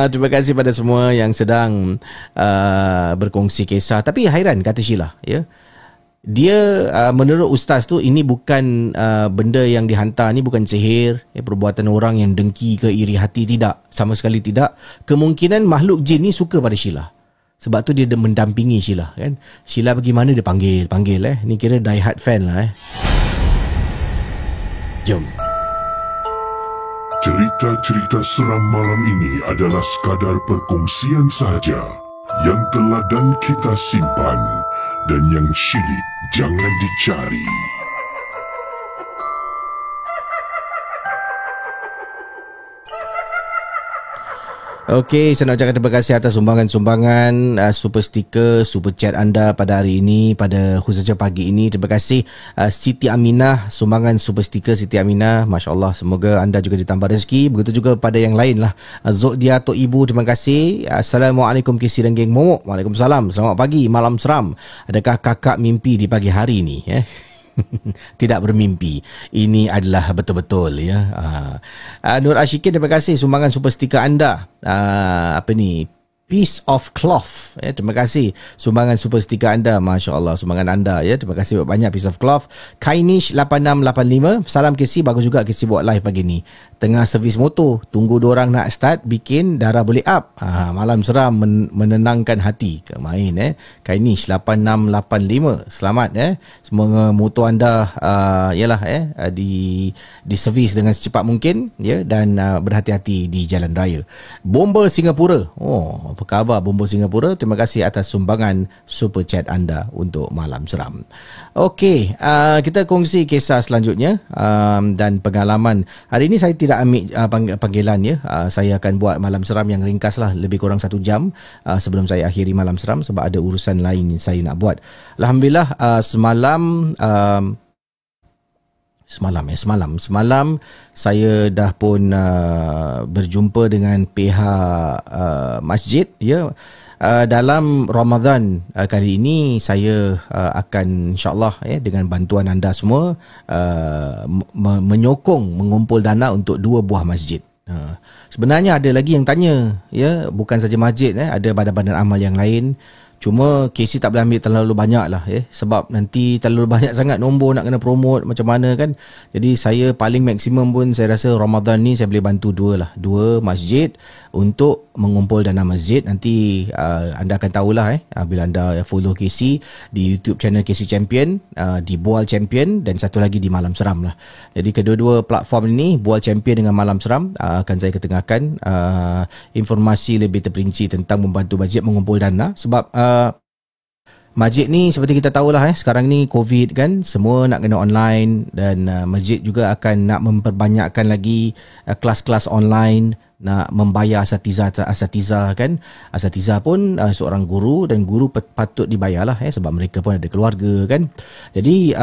terima kasih pada semua yang sedang berkongsi kisah. Tapi hairan kata Sheila, ya. Dia menurut ustaz tu ini bukan benda yang dihantar, ni bukan sihir, perbuatan orang yang dengki ke iri hati, tidak, sama sekali tidak. Kemungkinan makhluk jin ni suka pada Sheila. Sebab tu dia mendampingi Sheila, kan. Sheila pergi mana dia panggil. Ni kira die hard fan lah. Jom. Cerita-cerita seram malam ini adalah sekadar perkongsian sahaja yang telah dan kita simpan, dan yang syilid jangan dicari. Okey, saya nak ucapkan terima kasih atas sumbangan-sumbangan super sticker, super chat anda pada hari ini, pada khususnya pagi ini. Terima kasih Siti Aminah, sumbangan super sticker Siti Aminah. Masya Allah, semoga anda juga ditambah rezeki. Begitu juga pada yang lain lah. Zokdia Tok Ibu, terima kasih. Assalamualaikum Kisi dan Geng Momok. Waalaikumsalam. Selamat pagi, malam seram. Adakah kakak mimpi di pagi hari ni? Tidak bermimpi. Ini adalah betul-betul, ya. Nur Ashikin, terima kasih sumbangan super sticker anda. Piece of cloth, terima kasih sumbangan super sticker anda. Masya Allah, sumbangan anda, ya. Terima kasih banyak piece of cloth. Kainish 8685, salam KC, bagus juga KC buat live pagi ni. Tengah servis motor, tunggu diorang nak start, bikin darah boleh up. Malam seram menenangkan hati. Main Kainish 8685, selamat. Semoga motor anda di servis dengan secepat mungkin, ya, dan berhati-hati di jalan raya. Bomba Singapura, apa khabar Bomba Singapura? Terima kasih atas sumbangan super chat anda untuk malam seram. Okey, kita kongsi kisah selanjutnya dan pengalaman. Hari ini saya tidak ambil panggilan, ya. Saya akan buat malam seram yang ringkas lah, lebih kurang 1 jam sebelum saya akhiri malam seram sebab ada urusan lain yang saya nak buat. Alhamdulillah, semalam saya dah pun berjumpa dengan pihak masjid, ya. Dalam Ramadan kali ini saya akan insyaAllah, dengan bantuan anda semua menyokong mengumpul dana untuk 2 buah masjid. Sebenarnya ada lagi yang tanya, ya, bukan saja masjid, ada badan-badan amal yang lain. Cuma KC tak boleh ambil terlalu banyak lah, sebab nanti terlalu banyak sangat nombor nak kena promote macam mana, kan. Jadi saya paling maksimum pun saya rasa Ramadan ni saya boleh bantu 2 masjid untuk mengumpul dana masjid. Nanti anda akan tahulah bila anda follow KC di YouTube channel KC Champion, di Bual Champion, dan satu lagi di Malam Seram lah. Jadi kedua-dua platform ini, Bual Champion dengan Malam Seram, akan saya ketengahkan informasi lebih terperinci tentang membantu masjid mengumpul dana. Sebab masjid ni seperti kita tahulah, sekarang ni COVID, kan, semua nak kena online, dan masjid juga akan nak memperbanyakkan lagi kelas-kelas online, nak membayar asatiza, kan. Asatiza pun seorang guru, dan guru patut dibayarlah, sebab mereka pun ada keluarga, kan. Jadi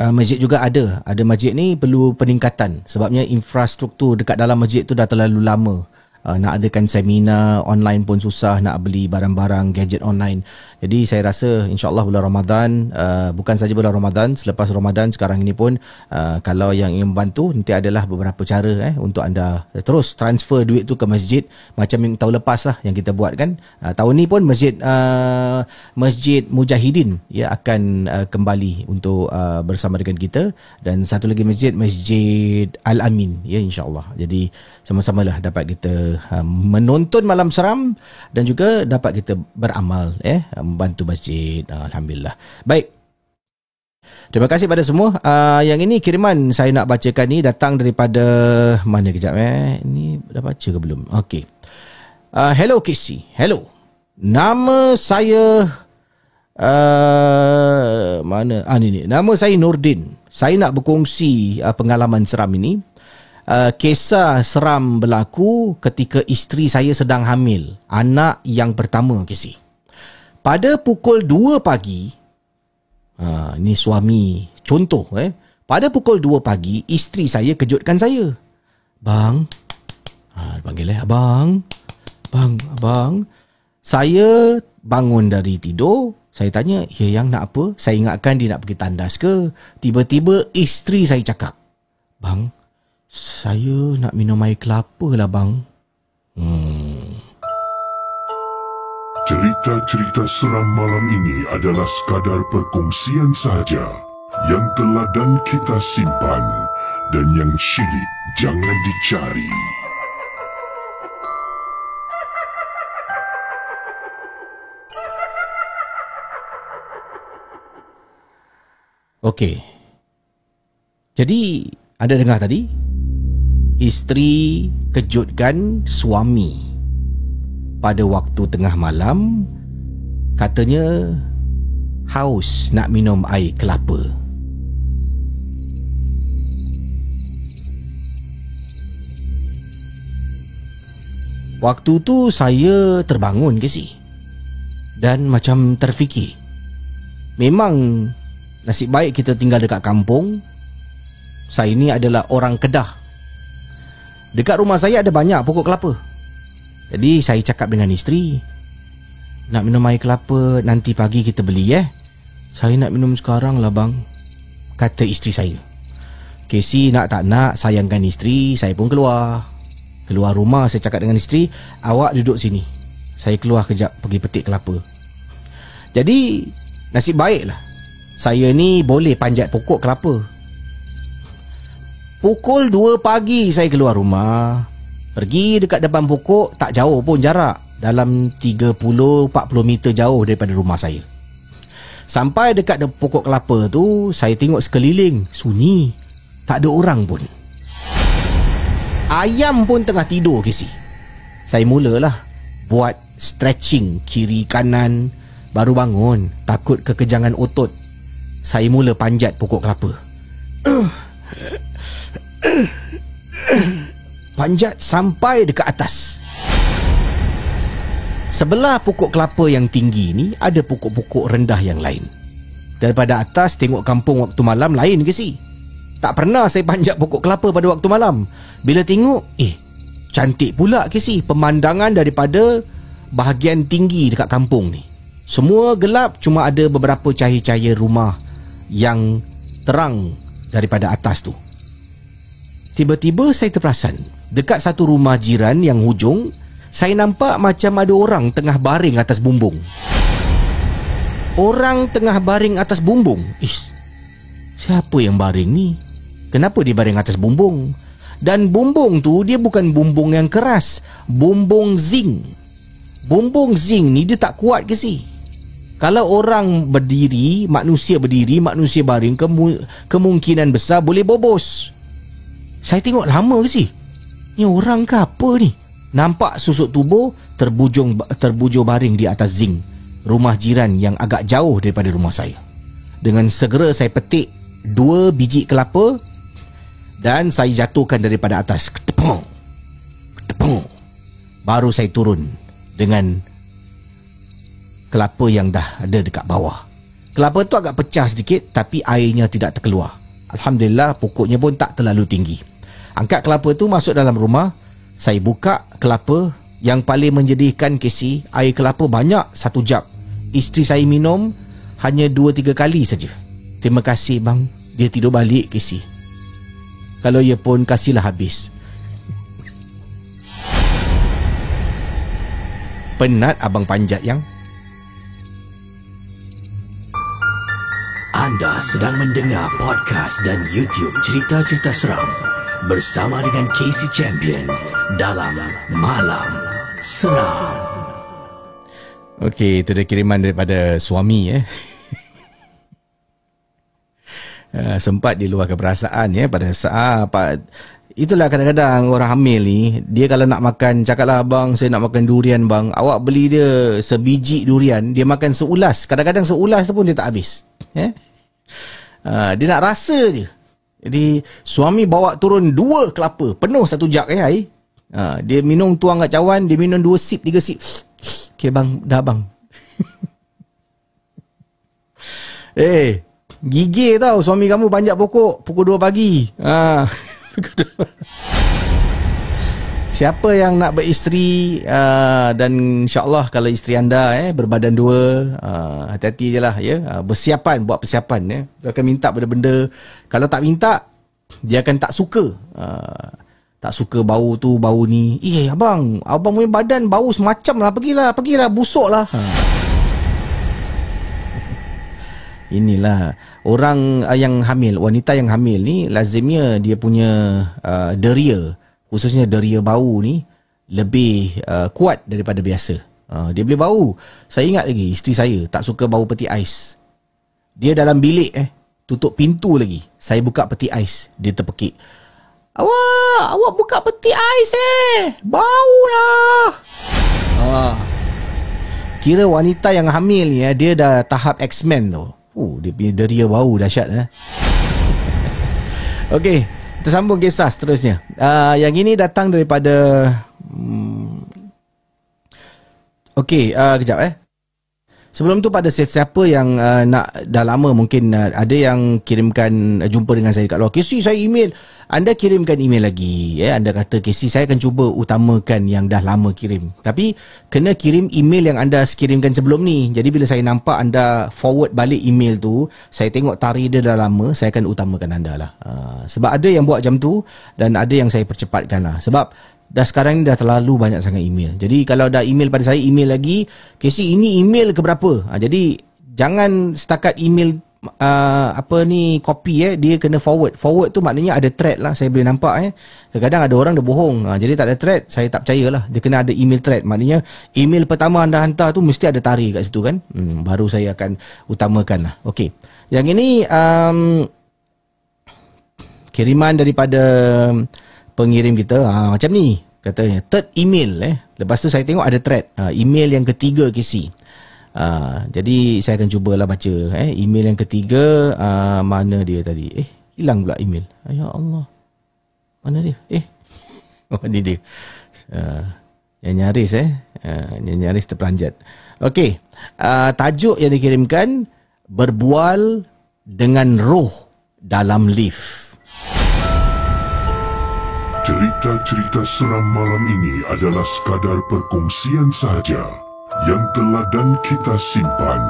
masjid juga ada masjid ni perlu peningkatan, sebabnya infrastruktur dekat dalam masjid tu dah terlalu lama. Nak adakan seminar online pun susah, nak beli barang-barang gadget online. Jadi saya rasa insyaAllah bulan Ramadan, bukan saja bulan Ramadan, selepas Ramadan sekarang ini pun, kalau yang ingin membantu, nanti adalah beberapa cara untuk anda terus transfer duit tu ke masjid, macam yang tahun lepas lah yang kita buat, kan. Tahun ni pun Masjid Mujahidin, ya, akan kembali untuk bersama dengan kita, dan satu lagi Masjid Al-Amin, ya, insyaAllah. Jadi sama-samalah dapat kita menonton malam seram dan juga dapat kita beramal, membantu masjid. Alhamdulillah. Baik, terima kasih pada semua. Yang ini kiriman saya nak bacakan ni datang daripada mana, kejap, ini dah baca ke belum? Okey. Hello KC. Hello, nama saya ni nama saya Nordin. Saya nak berkongsi pengalaman seram ini. Kisah seram berlaku ketika isteri saya sedang hamil anak yang pertama, KC. Pada pukul 2 pagi, ini suami contoh, pada pukul 2 pagi, isteri saya kejutkan saya. Bang, panggil abang. Saya bangun dari tidur, Saya tanya, ya yang nak apa? Saya ingatkan dia nak pergi tandas ke. Tiba-tiba isteri saya cakap, bang, saya nak minum air kelapa lah bang. Cerita-cerita seram malam ini adalah sekadar perkongsian sahaja yang teladan kita simpan dan yang syilid jangan dicari. Okey. Jadi, anda dengar tadi? Isteri kejutkan suami pada waktu tengah malam, katanya haus nak minum air kelapa. Waktu tu saya terbangun ke si, dan macam terfikir, memang nasib baik kita tinggal dekat kampung. Saya ni adalah orang Kedah. Dekat rumah saya ada banyak pokok kelapa. Jadi saya cakap dengan isteri, nak minum air kelapa, nanti pagi kita beli Saya nak minum sekarang lah bang, kata isteri saya. Casey nak tak nak sayangkan isteri, saya pun keluar rumah. Saya cakap dengan isteri, awak duduk sini, saya keluar kejap pergi petik kelapa. Jadi nasib baiklah saya ni boleh panjat pokok kelapa. Pukul 2 pagi saya keluar rumah, pergi dekat depan pokok, tak jauh pun jarak, dalam 30-40 meter jauh daripada rumah saya. Sampai dekat pokok kelapa tu, saya tengok sekeliling sunyi, tak ada orang pun. Ayam pun tengah tidur ke si. Saya mulalah buat stretching kiri kanan, baru bangun, takut kekejangan otot. Saya mula panjat pokok kelapa. Panjat sampai dekat atas. Sebelah pokok kelapa yang tinggi ni ada pokok-pokok rendah yang lain. Daripada atas tengok kampung waktu malam lain ke si. Tak pernah saya panjat pokok kelapa pada waktu malam. Bila tengok, cantik pula ke si pemandangan daripada bahagian tinggi dekat kampung ni. Semua gelap, cuma ada beberapa cahaya-cahaya rumah yang terang daripada atas tu. Tiba-tiba saya terperasan, dekat satu rumah jiran yang hujung, saya nampak macam ada orang tengah baring atas bumbung. Orang tengah baring atas bumbung. Siapa yang baring ni? Kenapa dia baring atas bumbung? Dan bumbung tu dia bukan bumbung yang keras, bumbung zinc. Bumbung zinc ni dia tak kuat ke si? Kalau orang berdiri, manusia baring, kemungkinan besar boleh bobos. Saya tengok lama ke si? Ni orang ke apa ni? Nampak susuk tubuh terbujur baring di atas zinc rumah jiran yang agak jauh daripada rumah saya. Dengan segera saya petik 2 biji kelapa dan saya jatuhkan daripada atas. Ketepung. Baru saya turun dengan kelapa yang dah ada dekat bawah. Kelapa tu agak pecah sedikit, tapi airnya tidak terkeluar. Alhamdulillah, pokoknya pun tak terlalu tinggi. Angkat kelapa tu masuk dalam rumah. Saya buka kelapa. Yang paling menjadikan Casey, air kelapa banyak 1 jab. Isteri saya minum hanya 2-3 kali saja. Terima kasih bang, dia tidur balik Casey. Kalau ia pun kasihlah habis. Penat abang panjat yang. Anda sedang mendengar podcast dan YouTube cerita-cerita seram bersama dengan Casey Champion dalam Malam Seram. Okey, itu dia kiriman daripada suami sempat diluahkan perasaan pada saat itulah kadang-kadang orang hamil ni, dia kalau nak makan, cakaplah abang saya nak makan durian bang, awak beli dia sebiji durian, dia makan seulas, kadang-kadang seulas tu pun dia tak habis. Dia nak rasa je. Jadi suami bawa turun 2 kelapa penuh 1 jug air. Dia minum, tuang kat cawan, dia minum 2 sip 3 sip. Okay bang, dah bang. Gigil tau suami kamu panjat pokok pukul 2 pagi. Siapa yang nak beristeri dan insyaAllah kalau isteri anda berbadan dua, hati-hati je lah ya. Bersiapan, buat persiapan ya. Dia akan minta benda-benda. Kalau tak minta, dia akan tak suka. Tak suka bau tu, bau ni. Abang punya badan bau semacam lah. Pergilah, busuk lah. Inilah orang yang hamil, wanita yang hamil ni lazimnya dia punya deria, khususnya deria bau ni lebih kuat daripada biasa. Dia boleh bau. Saya ingat lagi isteri saya tak suka bau peti ais. Dia dalam bilik tutup pintu lagi. Saya buka peti ais, dia terpekik. Awak buka peti ais bau lah. Kira wanita yang hamil ni dia dah tahap X-Men tu. Dia punya deria bau dahsyat. Okey, kita sambung kisah seterusnya. Yang ini datang daripada kejap Sebelum tu pada sesiapa yang nak dah lama mungkin ada yang kirimkan jumpa dengan saya dekat luar. KC, saya email. Anda kirimkan email lagi. Anda kata KC, saya akan cuba utamakan yang dah lama kirim. Tapi kena kirim email yang anda kirimkan sebelum ni. Jadi bila saya nampak anda forward balik email tu, saya tengok tarikh dia dah lama, saya akan utamakan anda lah. Sebab ada yang buat macam tu dan ada yang saya percepatkan lah. Sebab dah sekarang ni dah terlalu banyak sangat email. Jadi kalau dah email pada saya, email lagi, Casey ini email ke berapa? Jadi jangan setakat email copy dia kena forward. Forward tu maknanya ada thread lah. Saya boleh nampak kadang-kadang ada orang dia bohong. Jadi tak ada thread, saya tak percayalah. Dia kena ada email thread. Maknanya email pertama anda hantar tu mesti ada tarikh kat situ kan. Baru saya akan utamakan lah. Okey. Yang ini kiriman daripada pengirim kita macam ni katanya, third email lepas tu saya tengok ada thread email yang ketiga KC. Jadi saya akan cubalah baca email yang ketiga. Mana dia tadi? Hilang pula email. Ya Allah, mana dia? Ni dia. Yang nyaris yang nyaris terperanjat. Okey, tajuk yang dikirimkan, berbual dengan roh dalam lift. Cerita-cerita seram malam ini adalah sekadar perkongsian sahaja yang telah dan kita simpan,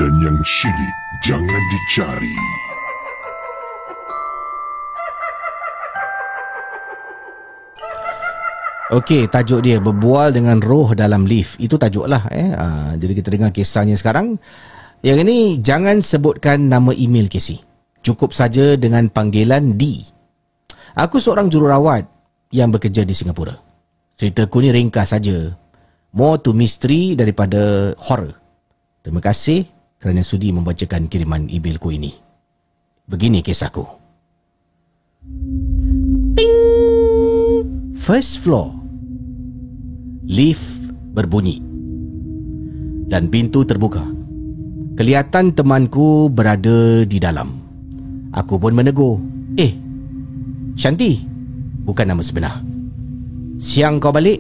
dan yang syilid jangan dicari. Okey, tajuk dia berbual dengan roh dalam lift. Itu tajuk lah. Jadi kita dengar kisahnya sekarang. Yang ini jangan sebutkan nama email Casey. Cukup saja dengan panggilan D. Aku seorang jururawat yang bekerja di Singapura. Ceritaku ni ringkas saja. More to mystery daripada horror. Terima kasih kerana sudi membacakan kiriman emailku ini. Begini kisahku. Ting! First floor. Lift berbunyi. Dan pintu terbuka. Kelihatan temanku berada di dalam. Aku pun menegur. Shanti, bukan nama sebenar. Siang kau balik?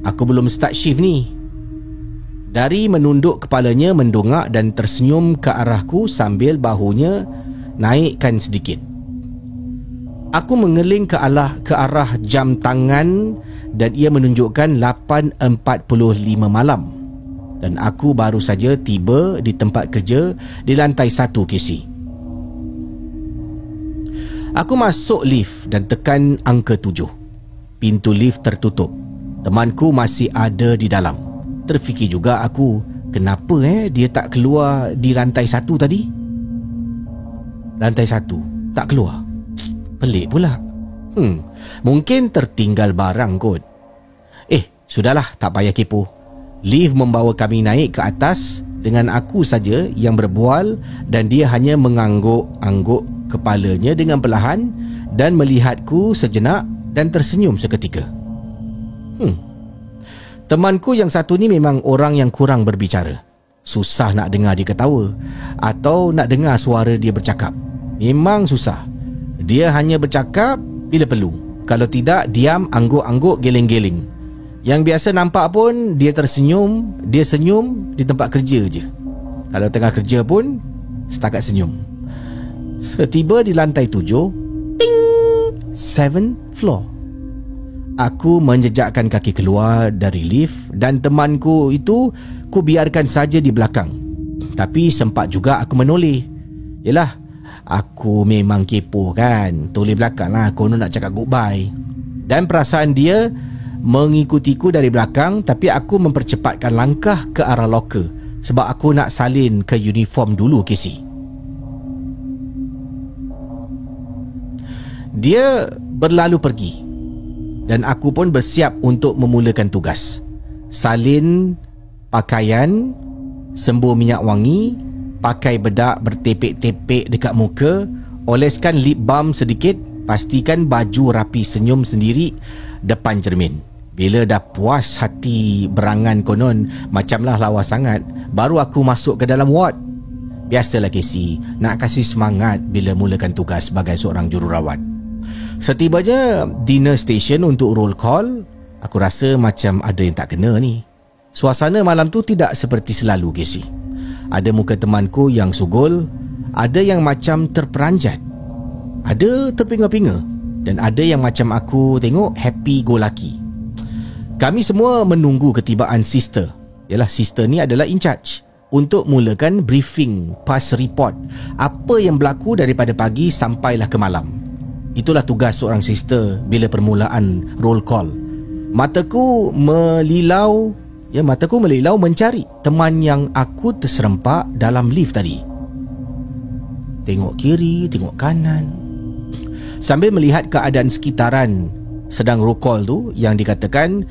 Aku belum start shift ni. Dari menunduk kepalanya mendongak dan tersenyum ke arahku sambil bahunya naikkan sedikit. Aku mengeling ke arah jam tangan dan ia menunjukkan 8.45 malam. Dan aku baru saja tiba di tempat kerja di lantai 1 KC. Aku masuk lift dan tekan angka 7. Pintu lift tertutup. Temanku masih ada di dalam. Terfikir juga aku, kenapa dia tak keluar di lantai 1 tadi? Lantai 1 tak keluar. Pelik pula. Mungkin tertinggal barang kot. Sudahlah, tak payah kepo. Lift membawa kami naik ke atas dengan aku saja yang berbual dan dia hanya mengangguk-angguk kepalanya dengan perlahan dan melihatku sejenak dan tersenyum seketika. Temanku yang satu ni memang orang yang kurang berbicara. Susah nak dengar dia ketawa atau nak dengar suara dia bercakap. Memang susah. Dia hanya bercakap bila perlu. Kalau tidak, diam, angguk-angguk, geleng-geleng. Yang biasa nampak pun dia tersenyum, dia senyum di tempat kerja je. Kalau tengah kerja pun setakat senyum. Setiba di lantai 7, ting, 7th floor. Aku menjejakkan kaki keluar dari lift dan temanku itu ku biarkan saja di belakang. Tapi sempat juga aku menoleh. Yelah, aku memang kepo kan. Toleh belakang lah, konon nak cakap goodbye. Dan perasaan dia mengikutiku dari belakang, tapi aku mempercepatkan langkah ke arah locker sebab aku nak salin ke uniform dulu, Casey. Dia berlalu pergi dan aku pun bersiap untuk memulakan tugas. Salin pakaian, sembur minyak wangi, pakai bedak bertepek-tepek dekat muka, oleskan lip balm sedikit, pastikan baju rapi, senyum sendiri depan cermin. Bila dah puas hati berangan konon macamlah lawa sangat, baru aku masuk ke dalam ward. Biasalah Casey, nak kasih semangat bila mulakan tugas sebagai seorang jururawat. Setibanya dinner station untuk roll call, aku rasa macam ada yang tak kena ni. Suasana malam tu tidak seperti selalu, Casey. Ada muka temanku yang sugul, ada yang macam terperanjat, ada terpinga-pinga, dan ada yang macam aku tengok happy go lucky. Kami semua menunggu ketibaan sister. Yalah, sister ni adalah in charge untuk mulakan briefing pass report apa yang berlaku daripada pagi sampailah ke malam. Itulah tugas seorang sister bila permulaan roll call. Mataku melilau mencari teman yang aku terserempak dalam lift tadi. Tengok kiri, tengok kanan, sambil melihat keadaan sekitaran sedang roll call tu yang dikatakan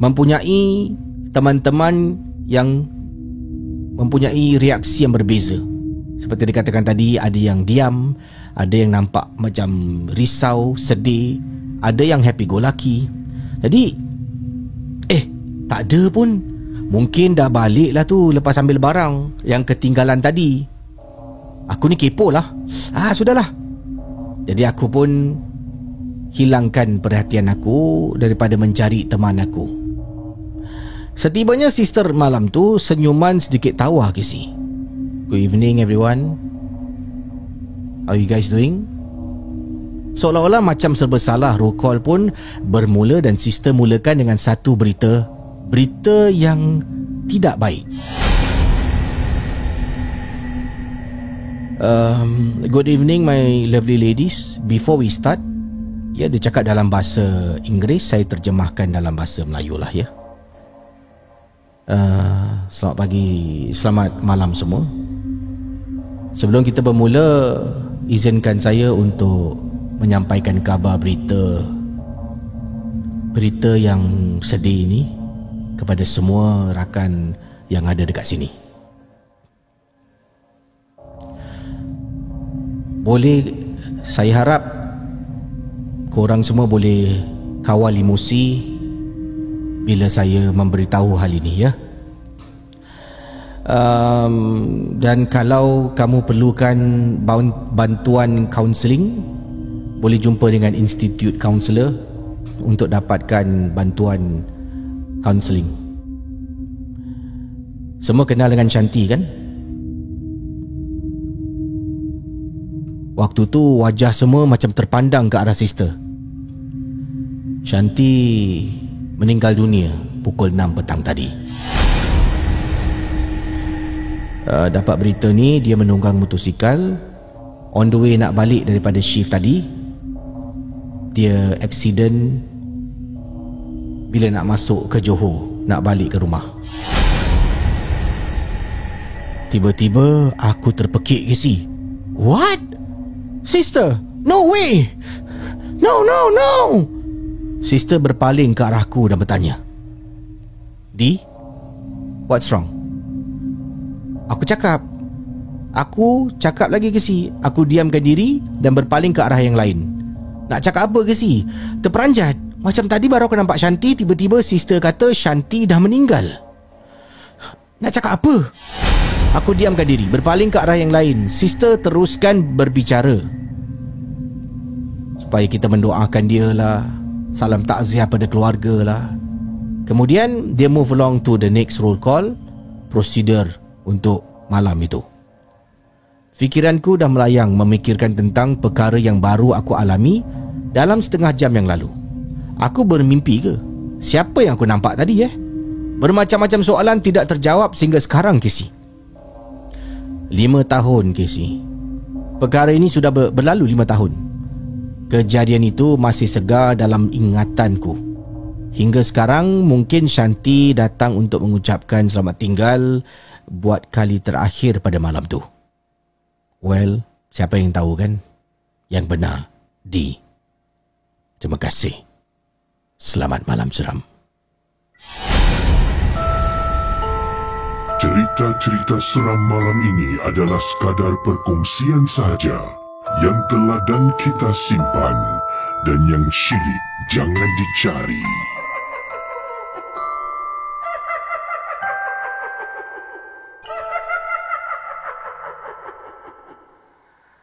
mempunyai teman-teman yang mempunyai reaksi yang berbeza. Seperti dikatakan tadi, ada yang diam, ada yang nampak macam risau, sedih, ada yang happy go lucky. Jadi tak ada pun. Mungkin dah balik lah tu lepas ambil barang yang ketinggalan tadi. Aku ni kepo lah. Sudahlah. Jadi aku pun hilangkan perhatian aku daripada mencari teman aku. Setibanya sister malam tu, senyuman sedikit tawa, Casey. Good evening everyone. How are you guys doing? Seolah-olah macam serba salah, roll call pun bermula dan sister mulakan dengan satu berita yang tidak baik. Good evening my lovely ladies. Before we start, dia cakap dalam bahasa Inggeris, saya terjemahkan dalam bahasa Melayu lah ya. Selamat pagi, selamat malam semua. Sebelum kita bermula, izinkan saya untuk menyampaikan kabar berita yang sedih ini kepada semua rakan yang ada dekat sini. Saya harap korang semua boleh kawal emosi bila saya memberitahu hal ini ya. Dan kalau kamu perlukan bantuan kaunseling, boleh jumpa dengan Institute Counselor untuk dapatkan bantuan kaunseling. Semua kenal dengan Shanti kan? Waktu tu wajah semua macam terpandang ke arah sister. Shanti meninggal dunia pukul 6 petang tadi. Dapat berita ni, dia menunggang motosikal on the way nak balik daripada shift tadi. Dia accident bila nak masuk ke Johor, nak balik ke rumah. Tiba-tiba aku terpekik, Casey. What? Sister, no way. No. Sister berpaling ke arahku dan bertanya, Di, what's wrong? Aku cakap lagi, Casey. Aku diamkan diri dan berpaling ke arah yang lain. Nak cakap apa, Casey? Terperanjat. Macam tadi baru aku nampak Shanti, tiba-tiba sister kata Shanti dah meninggal. Nak cakap apa? Aku diamkan diri, berpaling ke arah yang lain. Sister teruskan berbicara, supaya kita mendoakan dia lah, salam takziah pada keluarga lah. Kemudian dia move along to the next roll call procedure untuk malam itu. Fikiranku dah melayang memikirkan tentang perkara yang baru aku alami dalam setengah jam yang lalu. Aku bermimpi ke? Siapa yang aku nampak tadi Bermacam-macam soalan tidak terjawab sehingga sekarang, Casey. 5 tahun, Casey. Perkara ini sudah berlalu 5 tahun. Kejadian itu masih segar dalam ingatanku. Hingga sekarang mungkin Shanti datang untuk mengucapkan selamat tinggal buat kali terakhir pada malam tu. Well, siapa yang tahu kan? Yang benar, D. Terima kasih. Selamat malam seram. Cerita-cerita seram malam ini adalah sekadar perkongsian sahaja yang teladan kita simpan dan yang syilid jangan dicari.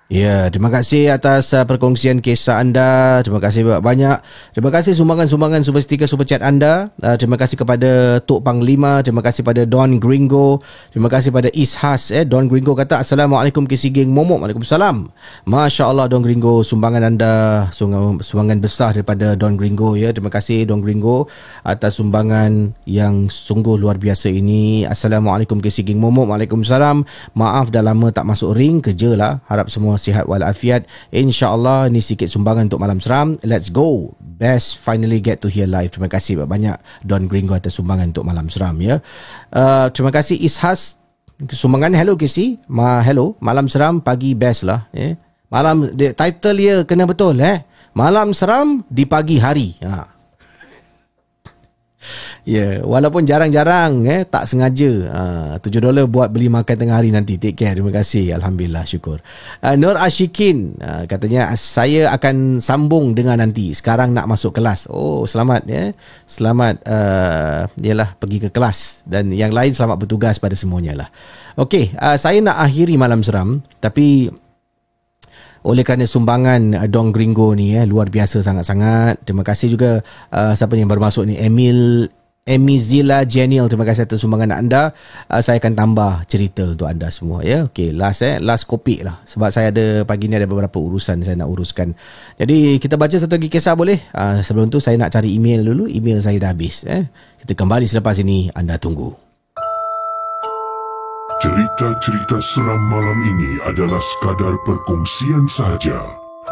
Ya, terima kasih atas perkongsian kisah anda. Terima kasih banyak. Terima kasih sumbangan-sumbangan super sticker super chat anda. Terima kasih kepada Tok Panglima. Terima kasih pada Don Gringo. Terima kasih pada Ishas. Don Gringo kata Assalamualaikum Casey Geng Momok. Waalaikumsalam. Masya Allah Don Gringo, sumbangan anda sumbangan besar daripada Don Gringo ya. Terima kasih Don Gringo atas sumbangan yang sungguh luar biasa ini. Assalamualaikum Casey Geng Momok. Waalaikumsalam. Maaf dah lama tak masuk ring, kerja lah. Harap semua sihat walafiat. InsyaAllah ni sikit sumbangan untuk malam seram. Let's go. Best finally get to hear live. Terima kasih banyak Don Gringo atas sumbangan untuk malam seram ya. Terima kasih Ishas sumbangan. Hello Casey. Hello. Malam seram pagi best lah. Malam title dia kena betul Malam seram di pagi hari. Ya, walaupun jarang-jarang tak sengaja. $7 buat beli makan tengah hari nanti. Take care. Terima kasih. Alhamdulillah, syukur. Nur Ashikin katanya saya akan sambung dengan nanti. Sekarang nak masuk kelas. Oh, selamat Selamat yalah pergi ke kelas, dan yang lain selamat bertugas pada semuanya lah. Okey, saya nak akhiri malam seram, tapi oleh kerana sumbangan Don Gringo ni luar biasa sangat-sangat. Terima kasih juga siapa yang bermasuk ni, Emizila Jenial. Terima kasih atas sumbangan anda. Saya akan tambah cerita untuk anda semua ya. Okey, last kopi lah, sebab saya ada pagi ni ada beberapa urusan saya nak uruskan. Jadi kita baca satu lagi kisah boleh? Sebelum tu saya nak cari email dulu. Email saya dah habis Kita kembali selepas ini. Anda tunggu. Cerita-cerita seram malam ini adalah sekadar perkongsian sahaja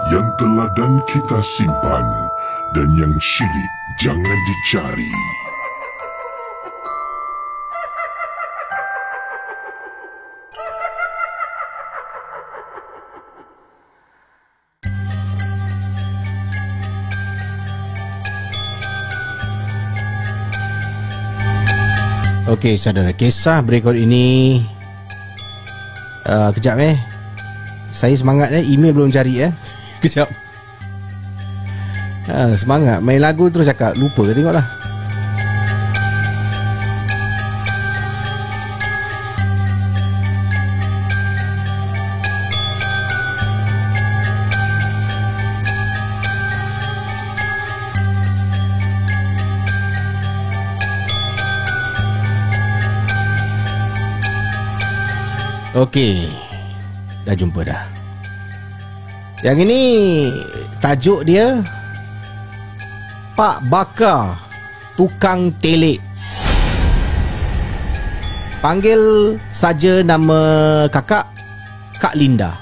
yang teladan kita simpan dan yang syilid jangan dicari. Okey, saudara, kisah berikut ini kejap saya semangat email belum cari kejap. Semangat main lagu terus cakap lupa ke, tengoklah. Okey, dah jumpa dah. Yang ini tajuk dia Pak Bakar Tukang Telik. Panggil saja nama kakak Kak Linda.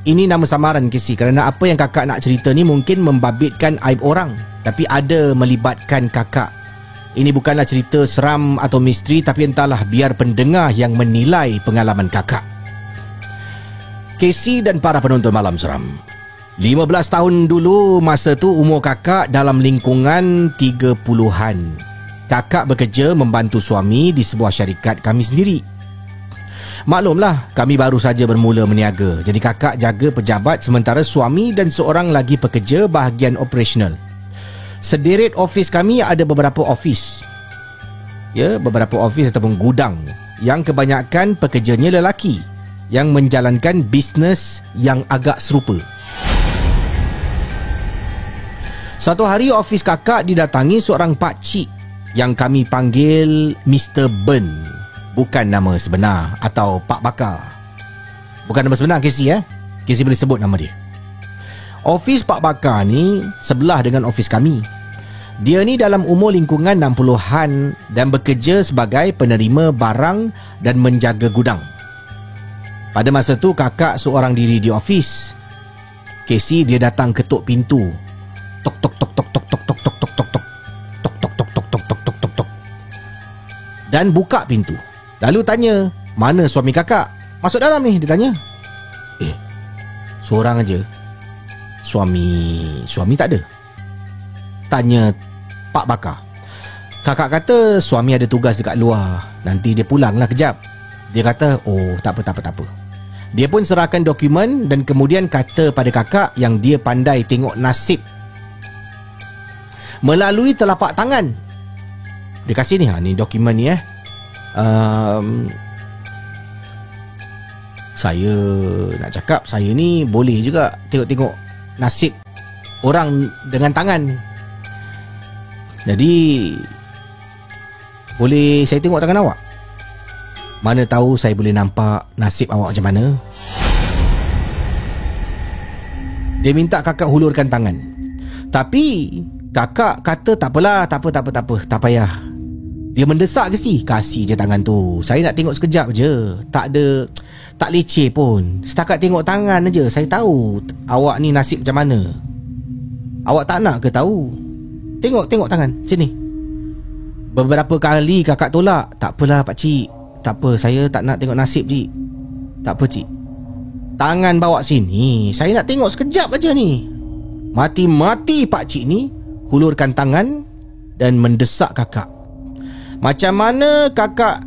Ini nama samaran Casey, kerana apa yang kakak nak cerita ni mungkin membabitkan aib orang, tapi ada melibatkan kakak. Ini bukanlah cerita seram atau misteri, tapi entahlah, biar pendengar yang menilai pengalaman kakak. Casey dan para penonton malam seram, 15 tahun dulu, masa tu umur kakak dalam lingkungan 30-an. Kakak bekerja membantu suami di sebuah syarikat kami sendiri. Maklumlah, kami baru saja bermula berniaga. Jadi kakak jaga pejabat sementara suami dan seorang lagi pekerja bahagian operasional. Sederet ofis kami ada beberapa ofis. Beberapa ofis ataupun gudang yang kebanyakan pekerjanya lelaki yang menjalankan bisnes yang agak serupa. Satu hari ofis kakak didatangi seorang pakcik yang kami panggil Mr. Ben. Bukan nama sebenar, atau Pak Bakar. Bukan nama sebenar Casey Casey boleh sebut nama dia. Ofis Pak Bakar ni sebelah dengan ofis kami. Dia ni dalam umur lingkungan 60-an dan bekerja sebagai penerima barang dan menjaga gudang. Pada masa tu kakak seorang diri di ofis. Casey dia datang ketuk pintu. Tok tok tok tok tok tok tok tok tok tok tok tok tok tok tok tok tok tok tok. Dan buka pintu. Lalu tanya, "Mana suami kakak? Masuk dalam ni," dia tanya. Seorang aja. Suami tak ada. Tanya Pak Bakar. Kakak kata suami ada tugas dekat luar, nanti dia pulanglah kejap. Dia kata, "Oh, tak apa. Dia pun serahkan dokumen dan kemudian kata pada kakak yang dia pandai tengok nasib melalui telapak tangan. Dia kasih ni, ni dokumen ni saya nak cakap, saya ni boleh juga tengok-tengok nasib orang dengan tangan. Jadi boleh saya tengok tangan awak? Mana tahu saya boleh nampak nasib awak macam mana." Dia minta kakak hulurkan tangan. Tapi kakak kata tak apalah, tak apa, tak payah. Dia mendesak kasih je tangan tu. Saya nak tengok sekejap je. Tak leceh pun. Setakat tengok tangan aja. Saya tahu awak ni nasib macam mana. Awak tak nak ke tahu? Tengok tangan sini. Beberapa kali kakak tolak. Tak apalah pakcik, tak apa, saya tak nak tengok nasib cik. Tak apa cik, tangan bawa sini, saya nak tengok sekejap aja ni. Mati-mati pakcik ni hulurkan tangan dan mendesak kakak. Macam mana kakak,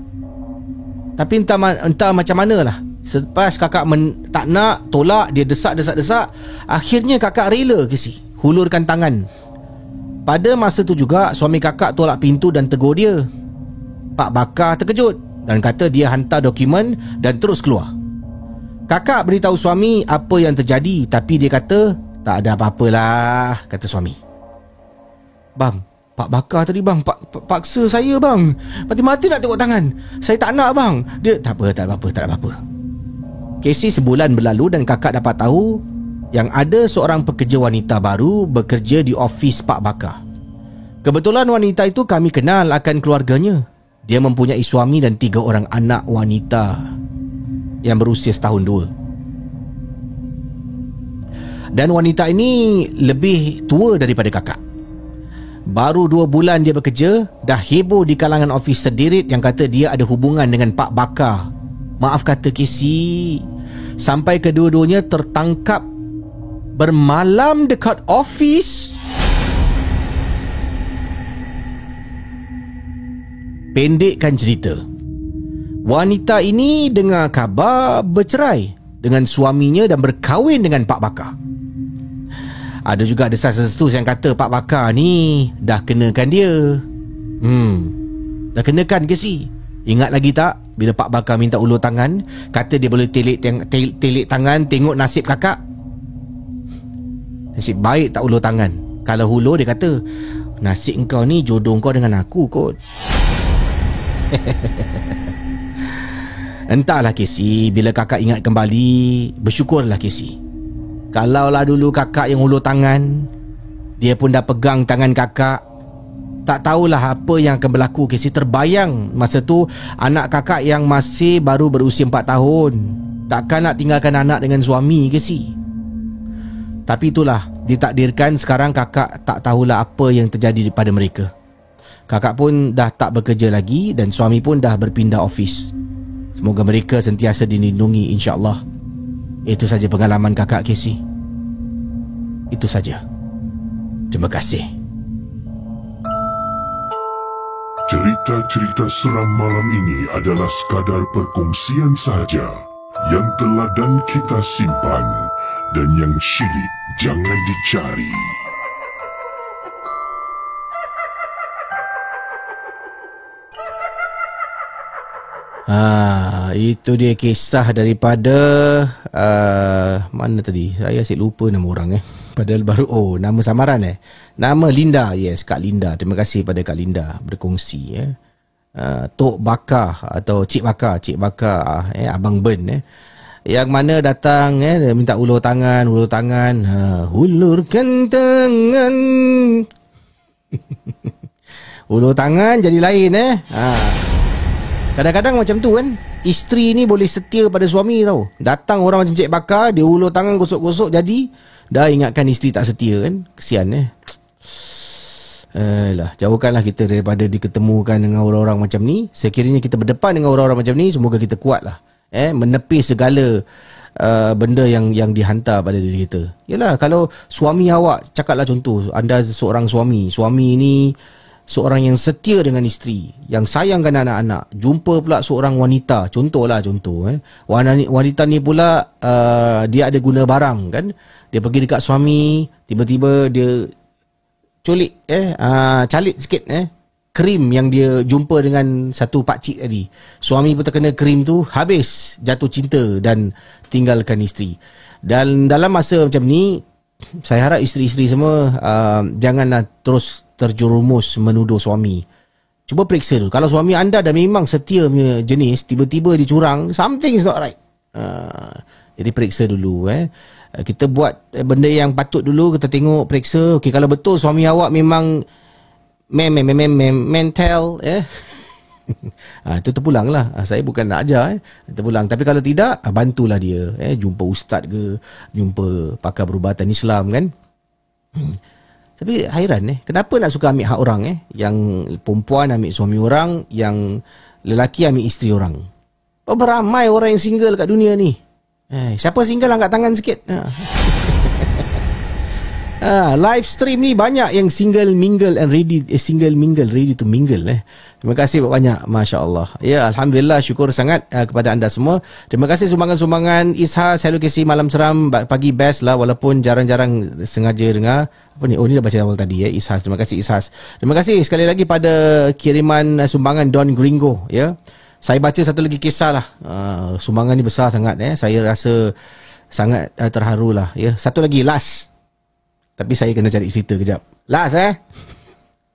tapi entah macam manalah. Selepas kakak tak nak, tolak, dia desak. Akhirnya kakak rela hulurkan tangan. Pada masa tu juga suami kakak tolak pintu dan tegur dia. Pak Bakar terkejut dan kata dia hantar dokumen dan terus keluar. Kakak beritahu suami apa yang terjadi, tapi dia kata tak ada apa-apalah, kata suami. "Bang, Pak Bakar tadi bang paksa saya bang. Mati-mati nak tengok tangan. Saya tak nak bang. Dia tak ada apa-apa. Casey sebulan berlalu dan kakak dapat tahu yang ada seorang pekerja wanita baru bekerja di ofis Pak Bakar. Kebetulan wanita itu kami kenal akan keluarganya. Dia mempunyai suami dan 3 orang anak wanita yang berusia setahun 2. Dan wanita ini lebih tua daripada kakak. Baru 2 bulan dia bekerja, dah heboh di kalangan ofis sedirit yang kata dia ada hubungan dengan Pak Bakar. Maaf kata Casey, sampai kedua-duanya tertangkap bermalam dekat ofis. Pendekkan cerita, wanita ini dengar khabar bercerai dengan suaminya dan berkahwin dengan Pak Bakar. Ada juga desas-desus yang kata Pak Bakar ni dah kenakan dia. Dah kenakan ke si? Ingat lagi tak bila Pak Bakar minta ulur tangan, kata dia boleh telik tangan tengok nasib kakak? Nasib baik tak ulur tangan. Kalau hulur dia kata, nasib kau ni jodoh kau dengan aku kot. Entahlah Casey, bila kakak ingat kembali, bersyukurlah Casey. Kalaulah dulu kakak yang ulur tangan, dia pun dah pegang tangan kakak, tak tahulah apa yang akan berlaku Casey. Terbayang masa tu anak kakak yang masih baru berusia 4 tahun, takkan nak tinggalkan anak dengan suami Casey. Tapi itulah, ditakdirkan sekarang kakak tak tahulah apa yang terjadi pada mereka. Kakak pun dah tak bekerja lagi dan suami pun dah berpindah ofis. Semoga mereka sentiasa dilindungi insya-Allah. Itu saja pengalaman kakak Casey. Itu saja. Terima kasih. Cerita-cerita seram malam ini adalah sekadar perkongsian sahaja yang telah dan kita simpan, dan yang syilid jangan dicari. Itu dia kisah daripada mana tadi? Saya asyik lupa nama orang Padahal baru nama samaran Nama Linda. Yes, Kak Linda. Terima kasih pada Kak Linda berkongsi Tok Bakar atau Cik Bakar, Abang Ben yang mana datang minta ulur tangan, hulurkan tangan. Ulur tangan jadi lain Kadang-kadang macam tu kan. Isteri ni boleh setia pada suami tau. Datang orang macam Cik Bakar, dia ulur tangan gosok-gosok jadi dah ingatkan isteri tak setia kan. Kesian jauhkanlah kita daripada diketemukan dengan orang-orang macam ni. Sekiranya kita berdepan dengan orang-orang macam ni, semoga kita kuatlah menepis segala benda yang dihantar pada diri kita. Yalah, kalau suami awak, cakaplah contoh, anda seorang suami ni seorang yang setia dengan isteri, yang sayangkan anak-anak, jumpa pula seorang wanita, contoh wanita ni pula dia ada guna barang kan, dia pergi dekat suami, tiba-tiba dia culik calit sikit krim yang dia jumpa dengan satu pakcik tadi. Suami pun terkena krim tu, habis jatuh cinta dan tinggalkan isteri. Dan dalam masa macam ni, saya harap isteri-isteri semua janganlah terus terjerumus menuduh suami. Cuba periksa dulu. Kalau suami anda dah memang setia punya jenis, tiba-tiba dicurang, something is not right. Jadi periksa dulu. Kita buat benda yang patut dulu, kita tengok, periksa. Okey, kalau betul suami awak memang mental itu terpulang lah. Saya bukan nak ajar terpulang. Tapi kalau tidak, bantulah dia jumpa ustaz ke, jumpa pakar perubatan Islam kan. Tapi hairan kenapa nak suka ambil hak orang yang perempuan ambil suami orang, yang lelaki ambil isteri orang. Beramai orang yang single kat dunia ni. Siapa single angkat tangan sikit. Live stream ni banyak yang single mingle ready to mingle. Terima kasih banyak, Masya Allah. Ya, Alhamdulillah, syukur sangat kepada anda semua. Terima kasih sumbangan-sumbangan Ishas. Hello KC Malam Seram pagi best lah, walaupun jarang-jarang sengaja dengar. Apa ni? Oh, ni dah baca awal tadi Ishas. Terima kasih Ishas. Terima kasih sekali lagi pada kiriman sumbangan Don Gringo ya. Saya baca satu lagi kisah lah. Sumbangan ni besar sangat saya rasa sangat terharu lah ya. Satu lagi last. Tapi saya kena cari cerita kejap. Last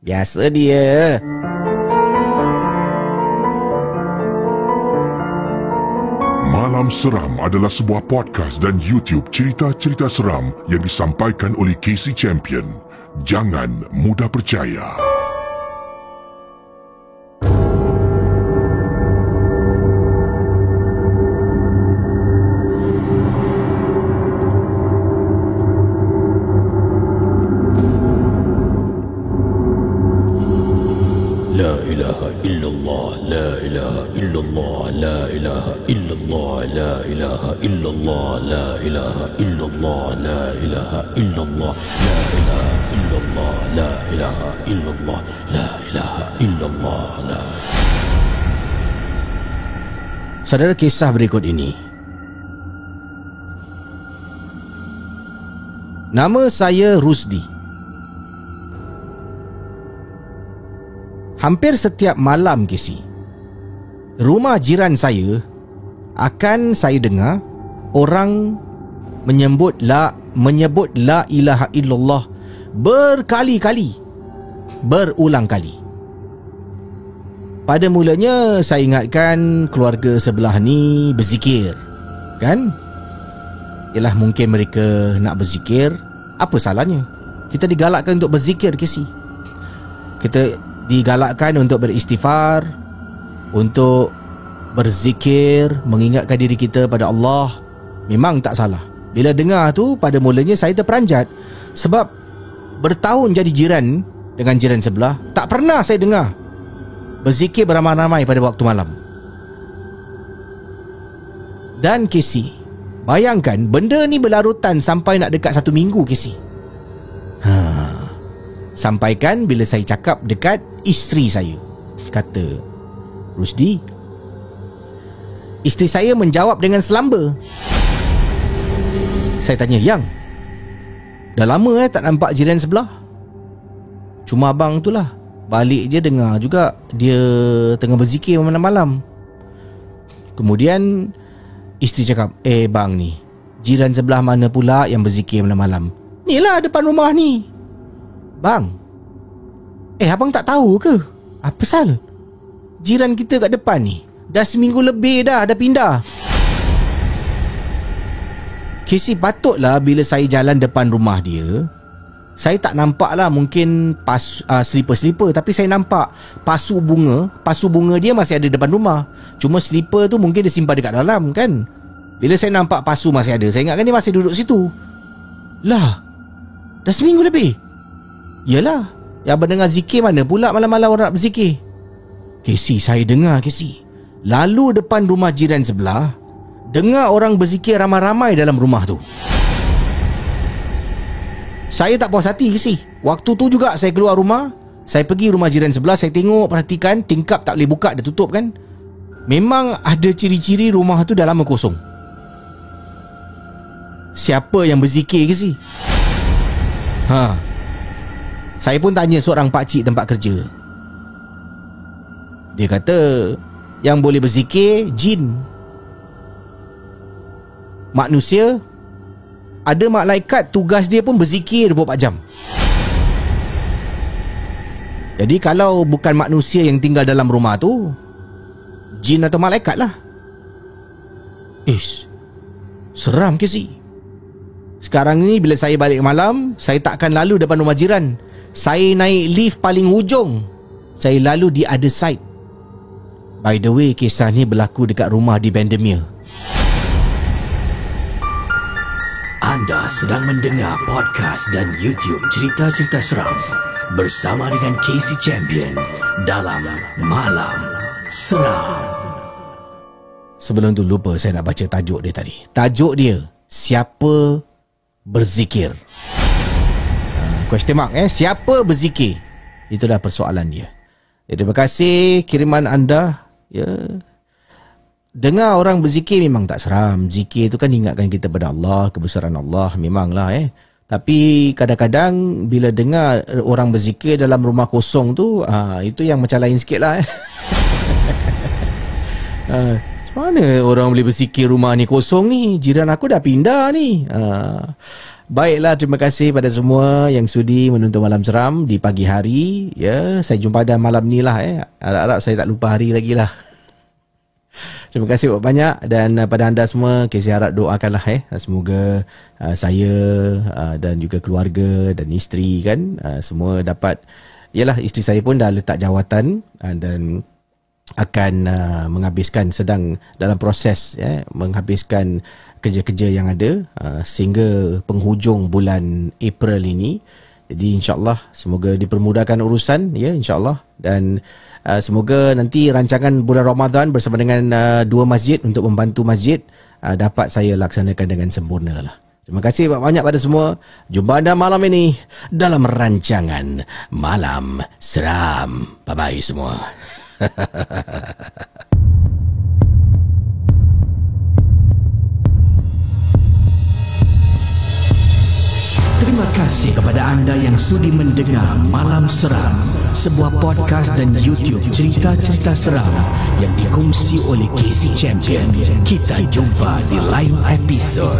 biasa dia. Malam Seram adalah sebuah podcast dan YouTube cerita-cerita seram yang disampaikan oleh KC Champion. Jangan mudah percaya. La ilaha illallah, la ilaha illallah, la ilaha illallah, la ilaha illallah, la ilaha illallah, la ilaha illallah, la ilaha illallah, la ilaha illallah, la ilaha illallah, la. Saudara, kisah berikut ini. Nama saya Rusdi. Hampir setiap malam KC, rumah jiran saya akan saya dengar orang menyebut la ilaha illallah berkali-kali, berulang kali. Pada mulanya saya ingatkan keluarga sebelah ni berzikir, kan? Ialah mungkin mereka nak berzikir, apa salahnya? Kita digalakkan untuk berzikir KC. Kita digalakkan untuk beristighfar, untuk berzikir, mengingatkan diri kita pada Allah. Memang tak salah. Bila dengar tu, pada mulanya saya terperanjat. Sebab bertahun jadi jiran dengan jiran sebelah, tak pernah saya dengar berzikir beramai-ramai pada waktu malam. Dan KC, bayangkan benda ni berlarutan sampai nak dekat 1 minggu KC. Sampaikan bila saya cakap dekat isteri saya. Kata, Rusdi, isteri saya menjawab dengan selamba. Saya tanya, Yang, dah lama tak nampak jiran sebelah? Cuma abang tu lah, balik je dengar juga dia tengah berzikir malam-malam. Kemudian isteri cakap, bang ni, jiran sebelah mana pula yang berzikir malam-malam? Ni lah depan rumah ni. Bang, abang tak tahu ke? Apa pasal? Jiran kita kat depan ni dah seminggu lebih dah pindah. Casey, patutlah bila saya jalan depan rumah dia, saya tak nampak lah mungkin slipper-slipper, tapi saya nampak pasu bunga dia masih ada depan rumah. Cuma slipper tu mungkin dia simpan dekat dalam kan. Bila saya nampak pasu masih ada, saya ingatkan dia masih duduk situ. Lah, dah seminggu lebih. Yalah, yang berdengar zikir mana pula malam-malam orang nak berzikir? Casey, saya dengar Casey. Lalu depan rumah jiran sebelah, dengar orang berzikir ramai-ramai dalam rumah tu. Saya tak puas hati Casey. Waktu tu juga saya keluar rumah, saya pergi rumah jiran sebelah, saya tengok, perhatikan tingkap tak boleh buka, dia tutup kan. Memang ada ciri-ciri rumah tu dah lama kosong. Siapa yang berzikir Casey? Saya pun tanya seorang pakcik tempat kerja. Dia kata yang boleh berzikir jin. Manusia, ada malaikat tugas dia pun berzikir 24 jam. Jadi kalau bukan manusia yang tinggal dalam rumah tu, jin atau malaikat lah. Seram ke si? Sekarang ni bila saya balik malam, saya takkan lalu depan rumah jiran. Saya naik lift paling hujung, saya lalu di other side. By the way, kisah ni berlaku dekat rumah di Bendemeer. Anda sedang mendengar podcast dan YouTube cerita-cerita seram bersama dengan Casey Champion dalam Malam Seram. Sebelum tu lupa saya nak baca tajuk dia tadi. Tajuk dia, siapa berzikir? Question mark siapa berzikir? Itulah persoalan dia. Terima kasih kiriman anda. Dengar orang berzikir memang tak seram. Zikir tu kan ingatkan kita pada Allah, kebesaran Allah, memanglah Tapi kadang-kadang bila dengar orang berzikir dalam rumah kosong tu, itu yang macam lain sikit lah Macam mana orang boleh berzikir rumah ni kosong ni? Jiran aku dah pindah ni. Baiklah, terima kasih pada semua yang sudi menonton Malam Seram di pagi hari. Saya jumpa pada malam ni lah Harap-harap saya tak lupa hari lagi lah. Terima kasih banyak. Dan pada anda semua, saya harap doakanlah semoga saya dan juga keluarga dan isteri kan semua dapat. Yalah, isteri saya pun dah letak jawatan dan akan sedang dalam proses menghabiskan kerja-kerja yang ada sehingga penghujung bulan April ini. Jadi insyaAllah semoga dipermudahkan urusan insyaAllah. Dan semoga nanti rancangan bulan Ramadan bersama dengan dua masjid untuk membantu masjid dapat saya laksanakan dengan sempurna lah. Terima kasih banyak pada semua. Jumpa anda malam ini dalam rancangan Malam Seram. Bye-bye semua. Terima kasih kepada anda yang sudi mendengar Malam Seram, sebuah podcast dan YouTube cerita-cerita seram yang dikongsi oleh Casey Champion. Kita jumpa di lain episod.